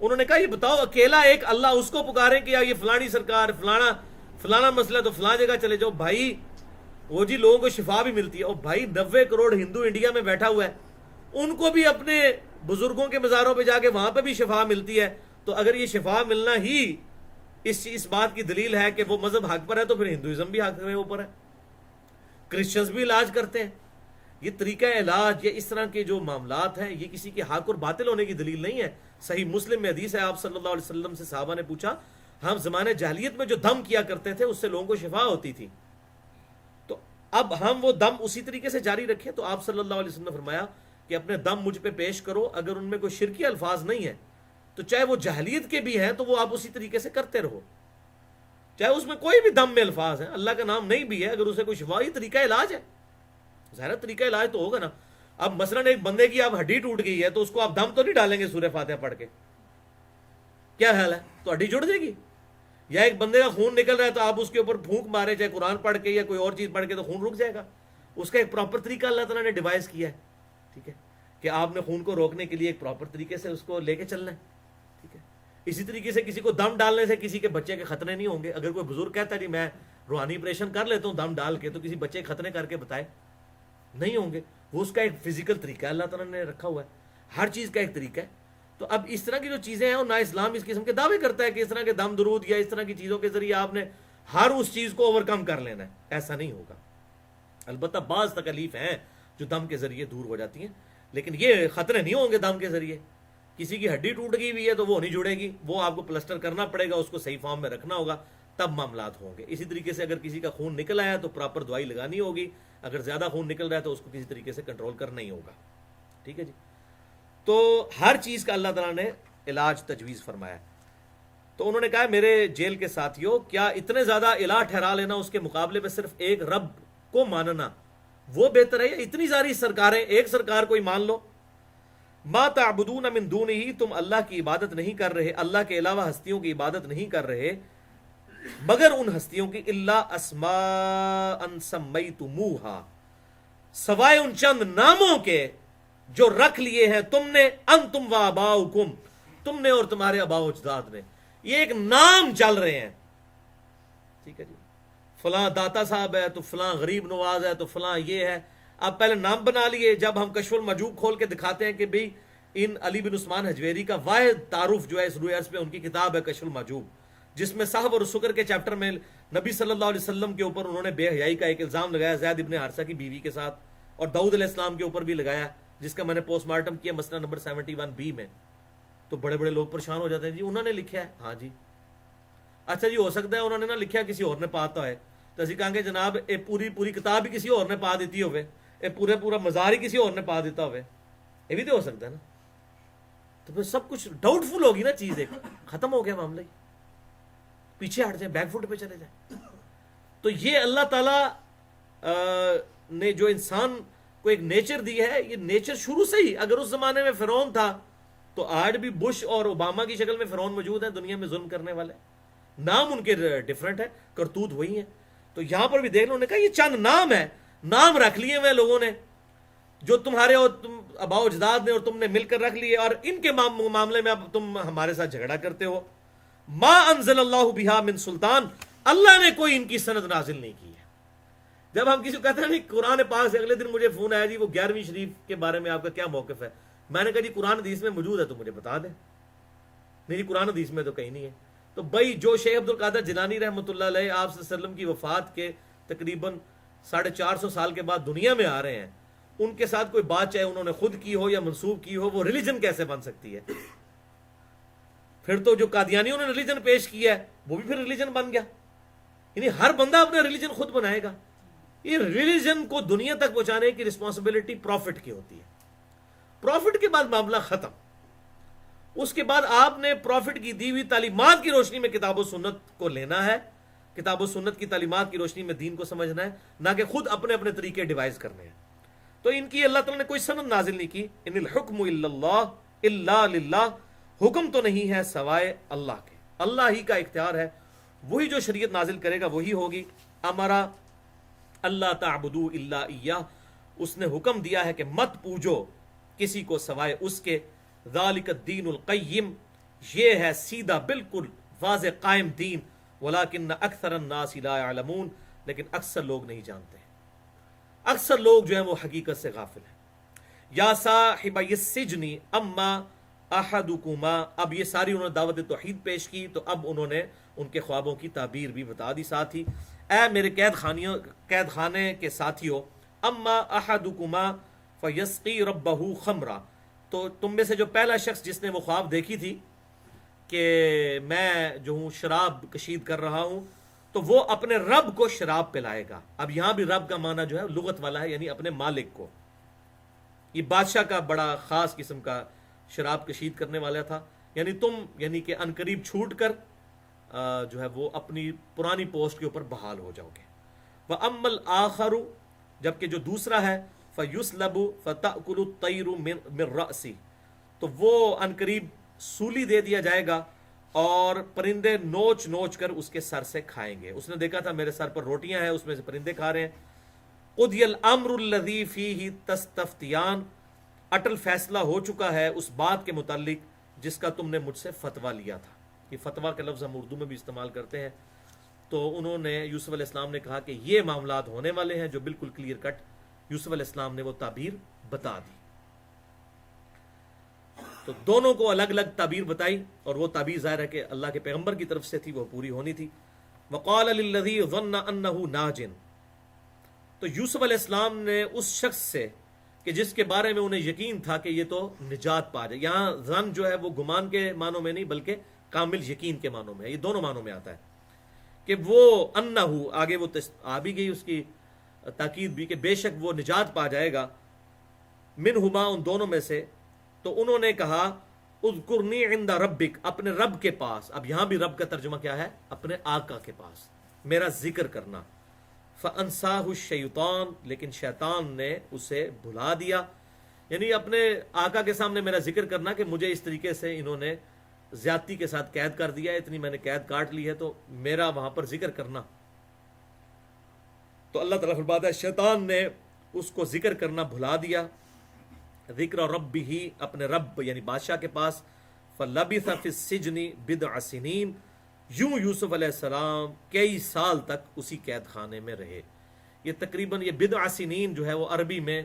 انہوں نے کہا یہ بتاؤ اکیلا ایک اللہ، اس کو پکاریں کہ یہ فلانی سرکار، فلانا مسئلہ تو فلاں جگہ چلے جاؤ. بھائی وہ جی لوگوں کو شفا بھی ملتی ہے، اور بھائی 90 کروڑ ہندو انڈیا میں بیٹھا ہوا ہے، ان کو بھی اپنے بزرگوں کے مزاروں پہ جا کے وہاں پہ بھی شفا ملتی ہے. تو اگر یہ شفا ملنا ہی اس بات کی دلیل ہے کہ وہ مذہب حق پر ہے، تو پھر ہندوازم بھی حق میں اوپر ہے، کرسچنز بھی علاج کرتے ہیں. یہ طریقہ علاج یا اس طرح کے جو معاملات ہیں، یہ کسی کے حق اور باطل ہونے کی دلیل نہیں ہے. صحیح مسلم میں حدیث ہے، آپ صلی اللہ علیہ وسلم سے صحابہ نے پوچھا، ہم زمانے جاہلیت میں جو دم کیا کرتے تھے اس سے لوگوں کو شفا ہوتی تھی، تو اب ہم وہ دم اسی طریقے سے جاری رکھیں. تو آپ صلی اللہ علیہ وسلم نے فرمایا کہ اپنے دم مجھ پہ پیش کرو، اگر ان میں کوئی شرکی الفاظ نہیں ہے تو چاہے وہ جاہلیت کے بھی ہیں تو وہ آپ اسی طریقے سے کرتے رہو، چاہے اس میں کوئی بھی دم میں الفاظ ہیں، اللہ کا نام نہیں بھی ہے، اگر اسے کوئی شفائی طریقہ علاج ہے، ظاہر طریقہ علاج تو ہوگا نا. اب مثلا ایک بندے کی آپ ہڈی ٹوٹ گئی ہے تو اس کو آپ دم تو نہیں ڈالیں گے سورہ فاتحہ پڑھ کے، کیا خیال ہے، تو ہڈی جڑ جائے گی. یا ایک بندے کا خون نکل رہا ہے تو آپ اس کے اوپر پھونک مارے، چاہے قرآن پڑھ کے یا کوئی اور چیز پڑھ کے، تو خون رک جائے گا. اس کا ایک پراپر طریقہ اللہ تعالیٰ نے ڈیوائز کیا ہے، ٹھیک ہے، کہ آپ نے خون کو روکنے کے لیے ایک پراپر طریقے سے اس کو لے کے چلنا ہے، ٹھیک ہے. اسی طریقے سے کسی کو دم ڈالنے سے کسی کے بچے کے خطرے نہیں ہوں گے. اگر کوئی بزرگ کہتا ہے جی میں روحانی آپریشن کر لیتا ہوں دم ڈال کے، تو کسی بچے کے خطرے کر کے بتائے نہیں ہوں گے. وہ اس کا ایک فزیکل طریقہ اللہ تعالیٰ نے رکھا ہوا ہے، ہر چیز کا ایک طریقہ ہے. تو اب اس طرح کی جو چیزیں ہیں، نہ اسلام اس قسم کے دعوے کرتا ہے کہ اس طرح کے دم درود یا اس طرح کی چیزوں کے ذریعے آپ نے ہر اس چیز کو اوور کم کر لینا ہے، ایسا نہیں ہوگا. البتہ بعض تکلیف ہیں جو دم کے ذریعے دور ہو جاتی ہیں، لیکن یہ خطرے نہیں ہوں گے دم کے ذریعے. کسی کی ہڈی ٹوٹ گئی ہوئی ہے تو وہ نہیں جڑے گی، وہ آپ کو پلسٹر کرنا پڑے گا، اس کو صحیح فارم میں رکھنا ہوگا، تب معاملات ہوں گے. اسی طریقے سے اگر کسی کا خون نکل آیا تو پراپر دوائی لگانی ہوگی، اگر زیادہ خون نکل رہا ہے تو اس کو کسی طریقے سے کنٹرول کرنا ہی ہوگا، ٹھیک ہے جی. تو ہر چیز کا اللہ تعالیٰ نے علاج تجویز فرمایا. تو انہوں نے کہا میرے جیل کے ساتھیوں، کیا اتنے زیادہ الہ ٹھہرا لینا اس کے مقابلے میں صرف ایک رب کو ماننا وہ بہتر ہے، یا اتنی ساری سرکاریں ایک سرکار کو ہی مان لو. ما تعبدون من دونہ، تم اللہ کی عبادت نہیں کر رہے، اللہ کے علاوہ ہستیوں کی عبادت نہیں کر رہے، مگر ان ہستیوں کی الا اسماء سمیتموہا، سوائے ان چند ناموں کے جو رکھ لیے ہیں تم نے، انتم و آباؤکم، تم نے اور تمہارے آباء و اجداد نے. یہ ایک نام چل رہے ہیں، ٹھیک ہے جی، فلاں داتا صاحب ہے تو فلاں غریب نواز ہے تو فلاں یہ ہے. اب پہلے نام بنا لیے. جب ہم کشف المحجوب کھول کے دکھاتے ہیں کہ بھئی ان علی بن عثمان حجویری کا واحد تعارف جو ہے اس روئے عرض پہ، ان کی کتاب ہے کشف المحجوب، جس میں صحب اور شکر کے چیپٹر میں نبی صلی اللہ علیہ وسلم کے اوپر انہوں نے بے حیائی کا ایک الزام لگایا زید ابن حارثہ کی بیوی کے ساتھ، اور داؤد علیہ السلام کے اوپر بھی لگایا، جس کا میں نے پوسٹ مارٹم کیا مسئلہ نمبر 71B میں. تو بڑے بڑے لوگ پریشان ہو جاتے ہیں، جی انہوں نے لکھا ہے. ہاں جی، اچھا جی ہو سکتا ہے انہوں نے نہ لکھا، کسی اور نے پاتا ہے، تو اسی کہیں گے جناب پوری کتاب ہی کسی اور نے پا دیتی ہوئے، پورا مزار ہی کسی اور نے پا دیتا ہوئے. یہ بھی تو ہو سکتا ہے نا. تو پھر سب کچھ ڈاؤٹ فل ہوگی نا چیز، ایک ختم ہو گیا معاملہ ہی، پیچھے ہٹ جائیں، بیک فٹ پہ چلے جائیں. تو یہ اللہ تعالیٰ نے جو انسان کو ایک نیچر دی ہے، یہ نیچر شروع سے ہی، اگر اس زمانے میں فرعون تھا تو آج بھی بش اور اوباما کی شکل میں فرعون موجود ہیں دنیا میں ظلم کرنے والے. نام ان کے ڈیفرنٹ ہے، کرتوت وہی ہیں. تو یہاں پر بھی دیکھ لو، انہوں نے کہا یہ چند نام ہے، نام رکھ لیے ہوئے لوگوں نے جو تمہارے اور تم آباء و اجداد نے اور تم نے مل کر رکھ لیے، اور ان کے معاملے میں اب تم ہمارے ساتھ جھگڑا کرتے ہو. ما انزل اللہ بہا من سلطان، اللہ نے کوئی ان کی سند نازل نہیں کی ہے. جب ہم کسی کو کہتے ہیں نہیں قرآن پاک سے، اگلے دن مجھے فون آیا جی وہ 11ویں شریف کے بارے میں آپ کا کیا موقف ہے. میں نے کہا جی قرآن حدیث میں موجود ہے تو مجھے بتا دیں. نہیں جی قرآن حدیث میں تو کہیں نہیں ہے. تو بھائی جو شیخ عبد القادر جیلانی رحمۃ اللہ علیہ آپ صلی اللہ علیہ وسلم کی وفات کے تقریباً 450 سال کے بعد دنیا میں آ رہے ہیں، ان کے ساتھ کوئی بات چاہے انہوں نے خود کی ہو یا منسوب کی ہو، وہ ریلیجن کیسے بن سکتی ہے؟ پھر تو جو قادیانیوں نے ریلیجن پیش کیا ہے وہ بھی پھر ریلیجن بن گیا. یعنی ہر بندہ اپنا ریلیجن خود بنائے گا. یہ ریلیجن کو دنیا تک پہنچانے کی رسپانسبلٹی پروفٹ کی ہوتی ہے. پروفٹ کے بعد معاملہ ختم. اس کے بعد آپ نے پروفٹ کی دی ہوئی تعلیمات کی روشنی میں کتاب و سنت کو لینا ہے، کتاب و سنت کی تعلیمات کی روشنی میں دین کو سمجھنا ہے، نہ کہ خود اپنے اپنے طریقے ڈیوائز کرنے ہیں. تو ان کی اللہ تعالیٰ نے کوئی سند نازل نہیں کی. ان الحکم الا اللہ الا للہ، حکم تو نہیں ہے سوائے اللہ کے، اللہ ہی کا اختیار ہے، وہی جو شریعت نازل کرے گا وہی ہوگی. امرا اللہ تعبدوا الا ایاہ، اس نے حکم دیا ہے کہ مت پوجو کسی کو سوائے اس کے. ذالک الدین القیم، یہ ہے سیدھا بالکل واضح قائم دین. ولکن اکثر الناس لا يعلمون، لیکن اکثر لوگ نہیں جانتے، اکثر لوگ جو ہیں وہ حقیقت سے غافل ہیں. یا صاحب السجن اما احدکما، اب یہ ساری انہوں نے دعوت توحید پیش کی، تو اب انہوں نے ان کے خوابوں کی تعبیر بھی بتا دی ساتھ ہی. اے میرے قید خانے کے ساتھیو، اما احدکما فیسقی ربہ خمرا، تو تم میں سے جو پہلا شخص جس نے وہ خواب دیکھی تھی کہ میں جو ہوں شراب کشید کر رہا ہوں، تو وہ اپنے رب کو شراب پلائے گا. اب یہاں بھی رب کا معنی جو ہے لغت والا ہے، یعنی اپنے مالک کو. یہ بادشاہ کا بڑا خاص قسم کا شراب کشید کرنے والا تھا. یعنی تم یعنی کہ عنقریب چھوٹ کر جو ہے وہ اپنی پرانی پوسٹ کے اوپر بحال ہو جاؤ گے. وَأَمَّا الْآخَرُ، جبکہ جو دوسرا ہے، فَيُسْلَبُ فَتَأْكُلُ الطَّيْرُ مِنْ رَأْسِهِ، تو وہ عنقریب سولی دے دیا جائے گا اور پرندے نوچ نوچ کر اس کے سر سے کھائیں گے. اس نے دیکھا تھا میرے سر پر روٹیاں ہیں، اس میں سے پرندے کھا رہے ہیں. قُضِيَ الْأَمْرُ الَّذِي فِيهِ تَسْتَفْتِيَانِ، اٹل فیصلہ ہو چکا ہے اس بات کے متعلق جس کا تم نے مجھ سے فتویٰ لیا تھا. یہ فتویٰ کا لفظ ہم اردو میں بھی استعمال کرتے ہیں. تو انہوں نے یوسف علیہ السلام نے کہا کہ یہ معاملات ہونے والے ہیں جو بالکل کلیئر کٹ یوسف علیہ السلام نے وہ تعبیر بتا دی. تو دونوں کو الگ الگ تعبیر بتائی، اور وہ تعبیر ظاہر ہے کہ اللہ کے پیغمبر کی طرف سے تھی، وہ پوری ہونی تھی. وقال للذی ظن انہ ناج، تو یوسف علیہ السلام نے اس شخص سے کہ جس کے بارے میں انہیں یقین تھا کہ یہ تو نجات پا جائے. یہاں ظن جو ہے وہ گمان کے معنوں میں نہیں بلکہ کامل یقین کے معنوں میں ہے. یہ دونوں معنوں میں آتا ہے کہ وہ انہ، آگے وہ آ بھی گئی اس کی تاکید بھی کہ بے شک وہ نجات پا جائے گا. منہما، ان دونوں میں سے. تو انہوں نے کہا اذکرنی عند ربک، اپنے رب کے پاس. اب یہاں بھی رب کا ترجمہ کیا ہے؟ اپنے آقا کے پاس میرا ذکر کرنا. فانساہ الشیطان، لیکن شیطان نے اسے بھلا دیا. یعنی اپنے آقا کے سامنے میرا ذکر کرنا کہ مجھے اس طریقے سے انہوں نے زیادتی کے ساتھ قید کر دیا، اتنی میں نے قید کاٹ لی ہے، تو میرا وہاں پر ذکر کرنا. تو اللہ تعالیٰ فرماتا ہے شیطان نے اس کو ذکر کرنا بھلا دیا. ذکر ربہ، اپنے رب یعنی بادشاہ کے پاس. فلبث فی السجن بضع سنین، یوں یوسف علیہ السلام کئی سال تک اسی قید خانے میں رہے. یہ تقریباً یہ بضع سنین جو ہے وہ عربی میں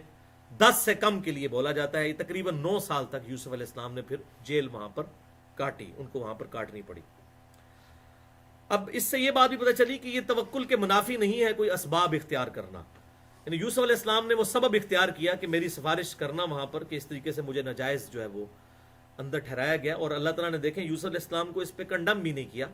10 سے کم کے لیے بولا جاتا ہے. یہ تقریباً 9 سال تک یوسف علیہ السلام نے پھر جیل وہاں پر کاٹی، ان کو وہاں پر کاٹنی پڑی. اب اس سے یہ بات بھی پتہ چلی کہ یہ توکل کے منافی نہیں ہے کوئی اسباب اختیار کرنا. یعنی یوسف علیہ السلام نے وہ سبب اختیار کیا کہ میری سفارش کرنا وہاں پر کہ اس طریقے سے مجھے ناجائز جو ہے وہ اندر ٹھہرایا گیا. اور اللہ تعالیٰ نے دیکھیں یوسف علیہ السلام کو اس پہ کنڈم بھی نہیں کیا.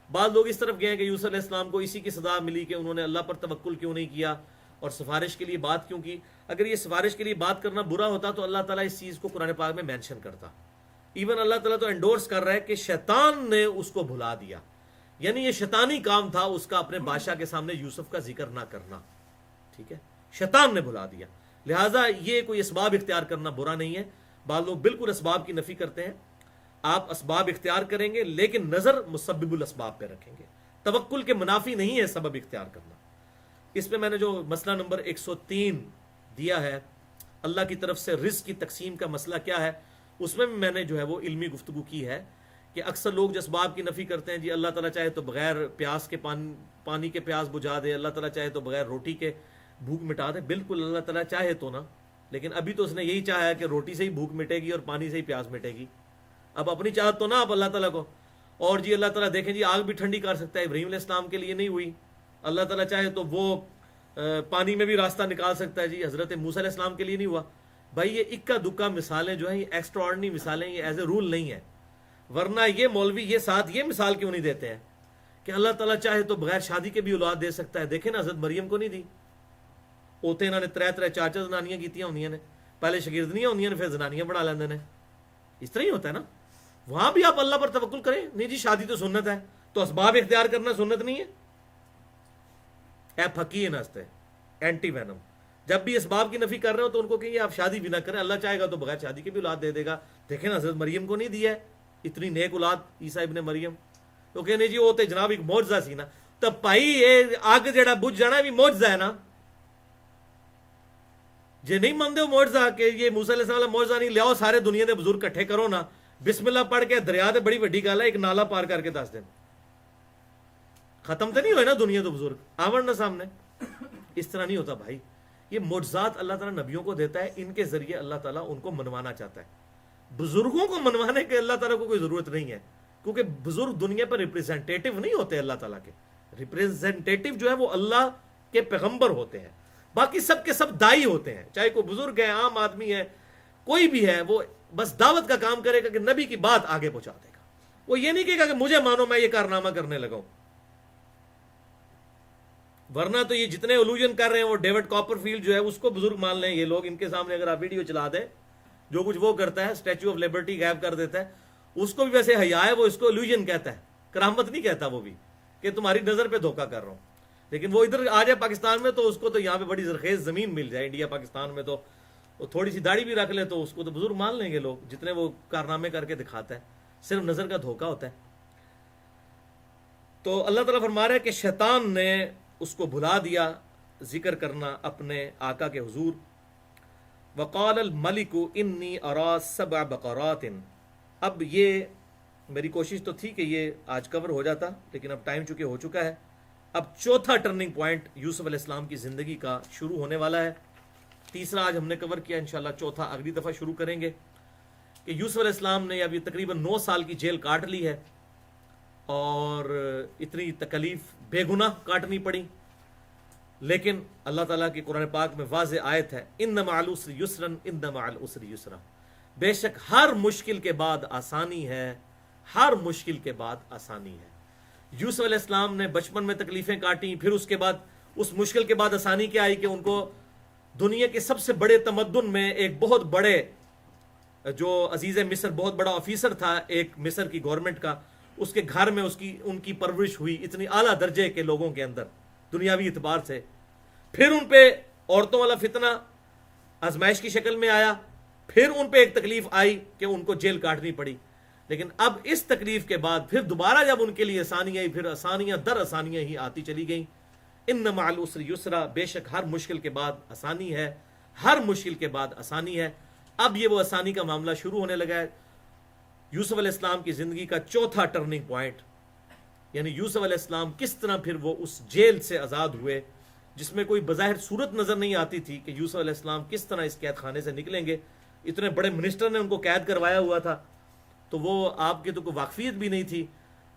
بعض لوگ اس طرف گئے کہ یوسف علیہ السلام کو اسی کی سزا ملی کہ انہوں نے اللہ پر توکل کیوں نہیں کیا، اور سفارش کے لیے بات کیوں کی؟ اگر یہ سفارش کے لیے بات کرنا برا ہوتا تو اللہ تعالیٰ اس چیز کو قرآن پاک میں مینشن کرتا. ایون اللہ تعالیٰ تو انڈورس کر رہا ہے کہ شیطان نے اس کو بھلا دیا، یعنی یہ شیطانی کام تھا اس کا اپنے بادشاہ کے سامنے یوسف کا ذکر نہ کرنا. ٹھیک ہے، شیطان نے بھلا دیا. لہٰذا یہ کوئی اسباب اختیار کرنا برا نہیں ہے. بعض لوگ بالکل اسباب کی نفی کرتے ہیں. آپ اسباب اختیار کریں گے لیکن نظر مسبب الاسباب پہ رکھیں گے. توکل کے منافی نہیں ہے سبب اختیار کرنا. اس پہ میں نے جو مسئلہ نمبر 103 دیا ہے، اللہ کی طرف سے رزق کی تقسیم کا مسئلہ کیا ہے، اس میں بھی میں نے جو ہے وہ علمی گفتگو کی ہے کہ اکثر لوگ جو اسباب کی نفی کرتے ہیں، جی اللہ تعالیٰ چاہے تو بغیر پیاس کے پانی کے پیاس بجھا دے، اللہ تعالیٰ چاہے تو بغیر روٹی کے بھوک مٹا دے. بالکل اللہ تعالیٰ چاہے تو نا، لیکن ابھی تو اس نے یہی چاہا ہے کہ روٹی سے ہی بھوک مٹے گی اور پانی سے ہی پیاس مٹے گی. اب اپنی چاہت تو نا آپ اللہ تعالیٰ کو. اور جی اللہ تعالیٰ دیکھیں جی آگ بھی ٹھنڈی کر سکتا ہے، ابراہیم علیہ السلام کے لیے نہیں ہوئی. اللہ تعالیٰ چاہے تو وہ پانی میں بھی راستہ نکال سکتا ہے، جی حضرت موسیٰ علیہ السلام کے لیے نہیں ہوا. بھائی یہ اکا دکا مثالیں جو ہیں، یہ ایکسٹرا آرڈنری مثالیں، یہ ایز اے رول نہیں ہے. ورنہ یہ مولوی یہ ساتھ یہ مثال کیوں نہیں دیتے ہیں کہ اللہ تعالیٰ چاہے تو بغیر شادی کے بھی اولاد دے سکتا ہے. دیکھیں نا حضرت مریم کو نہیں دی، اوتے انہوں نے 3 زنانیاں کیتیاں ہونیاں نے، پہلے شاگردنیاں ہونیاں نے پھر زنانیاں بنا لیندے نے. اس طرح ہی ہوتا ہے نا. وہاں بھی آپ اللہ پر توکل کریں. نہیں جی شادی تو سنت ہے، تو اسباب اختیار کرنا سنت نہیں ہے. اے پھکی نستے اینٹی وینم، جب بھی اسباب کی نفی کر رہے ہو تو ان کو کہیں آپ شادی بھی نہ کریں، اللہ چاہے گا تو بغیر شادی کے بھی اولاد دے دے گا. دیکھیں نا حضرت مریم کو نہیں دیا ہے اتنی نیک اولاد عیسیٰ ابن مریم. تو کہنے جی وہ تو جناب ایک معجزہ سی نا. تو بھائی یہ اگ جڑا بجھ جانا بھی معجزہ ہے نا. جے نہیں مانتے ہو معجزہ کہ یہ موسیٰ علیہ السلام معجزہ نہیں، لیاؤ سارے دنیا دے بزرگ کٹھے کرو نا، بسم اللہ پڑھ کے دریا تے بڑی وڈی گل ہے، ایک نالا پار کر کے دس دیں. ختم تو نہیں ہوئے نا دنیا تو بزرگ آون نا سامنے. اس طرح نہیں ہوتا بھائی. یہ معجزات اللہ تعالیٰ نبیوں کو دیتا ہے، ان کے ذریعے اللہ تعالیٰ ان کو منوانا چاہتا ہے. بزرگوں کو منوانے کے اللہ تعالیٰ کو کوئی ضرورت نہیں ہے، کیونکہ بزرگ دنیا پر ریپریزنٹیٹیو نہیں ہوتے. اللہ تعالیٰ کے ریپریزنٹیٹیو جو ہے وہ اللہ کے پیغمبر ہوتے ہیں. باقی سب کے سب دائی ہوتے ہیں، چاہے کوئی بزرگ ہے، عام آدمی ہے، کوئی بھی ہے، وہ بس دعوت کا کام کرے گا کہ نبی کی بات آگے پہنچا دے گا. وہ یہ نہیں کہے گا کہ مجھے مانو میں یہ کارنامہ کرنے لگا ہوں. ورنہ تو یہ جتنے الوژن کر رہے ہیں وہ ڈیوڈ کاپر فیلڈ جو ہے اس کو بزرگ مان لیں یہ لوگ. ان کے سامنے اگر آپ ویڈیو چلا دیں، جو کچھ وہ کرتا ہے، اسٹیچو آف لبرٹی غائب کر دیتا ہے، اس کو بھی ویسے حیا ہے، وہ اس کو الوژن کہتا ہے، کرامت نہیں کہتا وہ بھی، کہ تمہاری نظر پہ دھوکہ کر رہا ہوں. لیکن وہ ادھر آ جائے پاکستان میں تو اس کو تو یہاں پہ بڑی زرخیز زمین مل جائے. انڈیا پاکستان میں تو وہ تھوڑی سی داڑھی بھی رکھ لے تو اس کو تو بزرگ مان لیں گے لوگ، جتنے وہ کارنامے کر کے دکھاتا ہے. صرف نظر کا دھوکہ ہوتا ہے. تو اللہ تعالیٰ فرما رہا ہے کہ شیطان نے اس کو بھلا دیا ذکر کرنا اپنے آقا کے حضور. وقال الملک انی ارا 7 بقرات. اب یہ میری کوشش تو تھی کہ یہ آج کور ہو جاتا، لیکن اب ٹائم چونکہ ہو چکا ہے. اب چوتھا ٹرننگ پوائنٹ یوسف علیہ السلام کی زندگی کا شروع ہونے والا ہے. تیسرا آج ہم نے کور کیا، انشاءاللہ چوتھا اگلی دفعہ شروع کریں گے. کہ یوسف علیہ السلام نے اب یہ تقریباً 9 سال کی جیل کاٹ لی ہے، اور اتنی تکلیف بے گناہ کاٹنی پڑی. لیکن اللہ تعالیٰ کی قرآن پاک میں واضح آیت ہے، ان مع العسر یسرا ان مع العسر یسرا. بے شک ہر مشکل کے بعد آسانی ہے، ہر مشکل کے بعد آسانی ہے. یوسف علیہ السلام نے بچپن میں تکلیفیں کاٹیں، پھر اس کے بعد اس مشکل کے بعد آسانی کیا آئی کہ ان کو دنیا کے سب سے بڑے تمدن میں ایک بہت بڑے جو عزیز مصر بہت بڑا آفیسر تھا ایک مصر کی گورنمنٹ کا، اس کے گھر میں ان کی پرورش ہوئی اتنی اعلیٰ درجے کے لوگوں کے اندر دنیاوی اعتبار سے. پھر ان پہ عورتوں والا فتنہ آزمائش کی شکل میں آیا، پھر ان پہ ایک تکلیف آئی کہ ان کو جیل کاٹنی پڑی. لیکن اب اس تکلیف کے بعد پھر دوبارہ جب ان کے لیے آسانی آئی، پھر آسانیاں در آسانیاں ہی آتی چلی گئیں. ان مع العسر یسرا، بے شک ہر مشکل کے بعد آسانی ہے، ہر مشکل کے بعد آسانی ہے. اب یہ وہ آسانی کا معاملہ شروع ہونے لگا ہے. یوسف علیہ السلام کی زندگی کا چوتھا ٹرننگ پوائنٹ، یعنی یوسف علیہ السلام کس طرح پھر وہ اس جیل سے آزاد ہوئے جس میں کوئی بظاہر صورت نظر نہیں آتی تھی کہ یوسف علیہ السلام کس طرح اس قید خانے سے نکلیں گے. اتنے بڑے منسٹر نے ان کو قید کروایا ہوا تھا، تو وہ آپ کی تو کوئی واقفیت بھی نہیں تھی.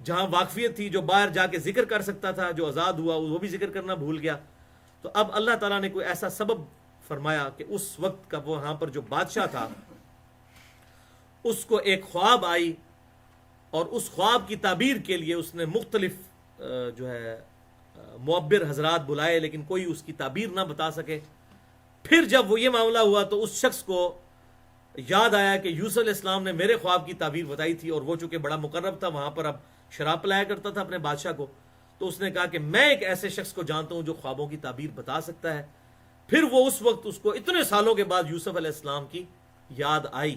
جہاں واقفیت تھی، جو باہر جا کے ذکر کر سکتا تھا، جو آزاد ہوا وہ بھی ذکر کرنا بھول گیا. تو اب اللہ تعالیٰ نے کوئی ایسا سبب فرمایا کہ اس وقت کا وہ وہاں پر جو بادشاہ تھا اس کو ایک خواب آئی، اور اس خواب کی تعبیر کے لیے اس نے مختلف جو ہے معبر حضرات بلائے لیکن کوئی اس کی تعبیر نہ بتا سکے. پھر جب وہ یہ معاملہ ہوا تو اس شخص کو یاد آیا کہ یوسف علیہ السلام نے میرے خواب کی تعبیر بتائی تھی، اور وہ چونکہ بڑا مقرب تھا وہاں پر اب شراب پلایا کرتا تھا اپنے بادشاہ کو، تو اس نے کہا کہ میں ایک ایسے شخص کو جانتا ہوں جو خوابوں کی تعبیر بتا سکتا ہے. پھر وہ اس وقت اس کو اتنے سالوں کے بعد یوسف علیہ السلام کی یاد آئی.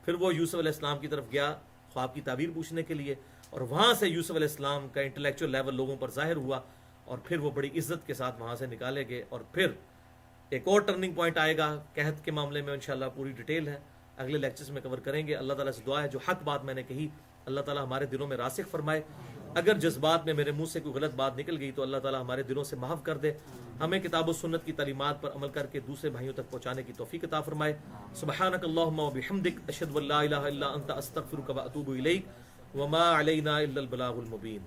پھر وہ یوسف علیہ السلام کی طرف گیا خواب کی تعبیر پوچھنے کے لیے، اور وہاں سے یوسف علیہ السلام کا انٹلیکچوئل لیول لوگوں پر ظاہر ہوا، اور پھر وہ بڑی عزت کے ساتھ وہاں سے نکالے گئے. اور پھر ایک اور ٹرننگ پوائنٹ آئے گا قحط کے معاملے میں، انشاءاللہ پوری ڈیٹیل ہے اگلے لیکچرز میں کور کریں گے. اللہ تعالیٰ سے دعا ہے جو حق بات میں نے کہی اللہ تعالیٰ ہمارے دلوں میں راسخ فرمائے. اگر جذبات میں میرے منہ سے کوئی غلط بات نکل گئی تو اللہ تعالیٰ ہمارے دلوں سے معاف کر دے. ہمیں کتاب و سنت کی تعلیمات پر عمل کر کے دوسرے بھائیوں تک پہنچانے کی توفیق عطا فرمائے. سبحانک اللہم و بحمدک اشہد ان لا الہ الا انت استغفرک و اتوب الیک وما علینا الا البلاغ المبین.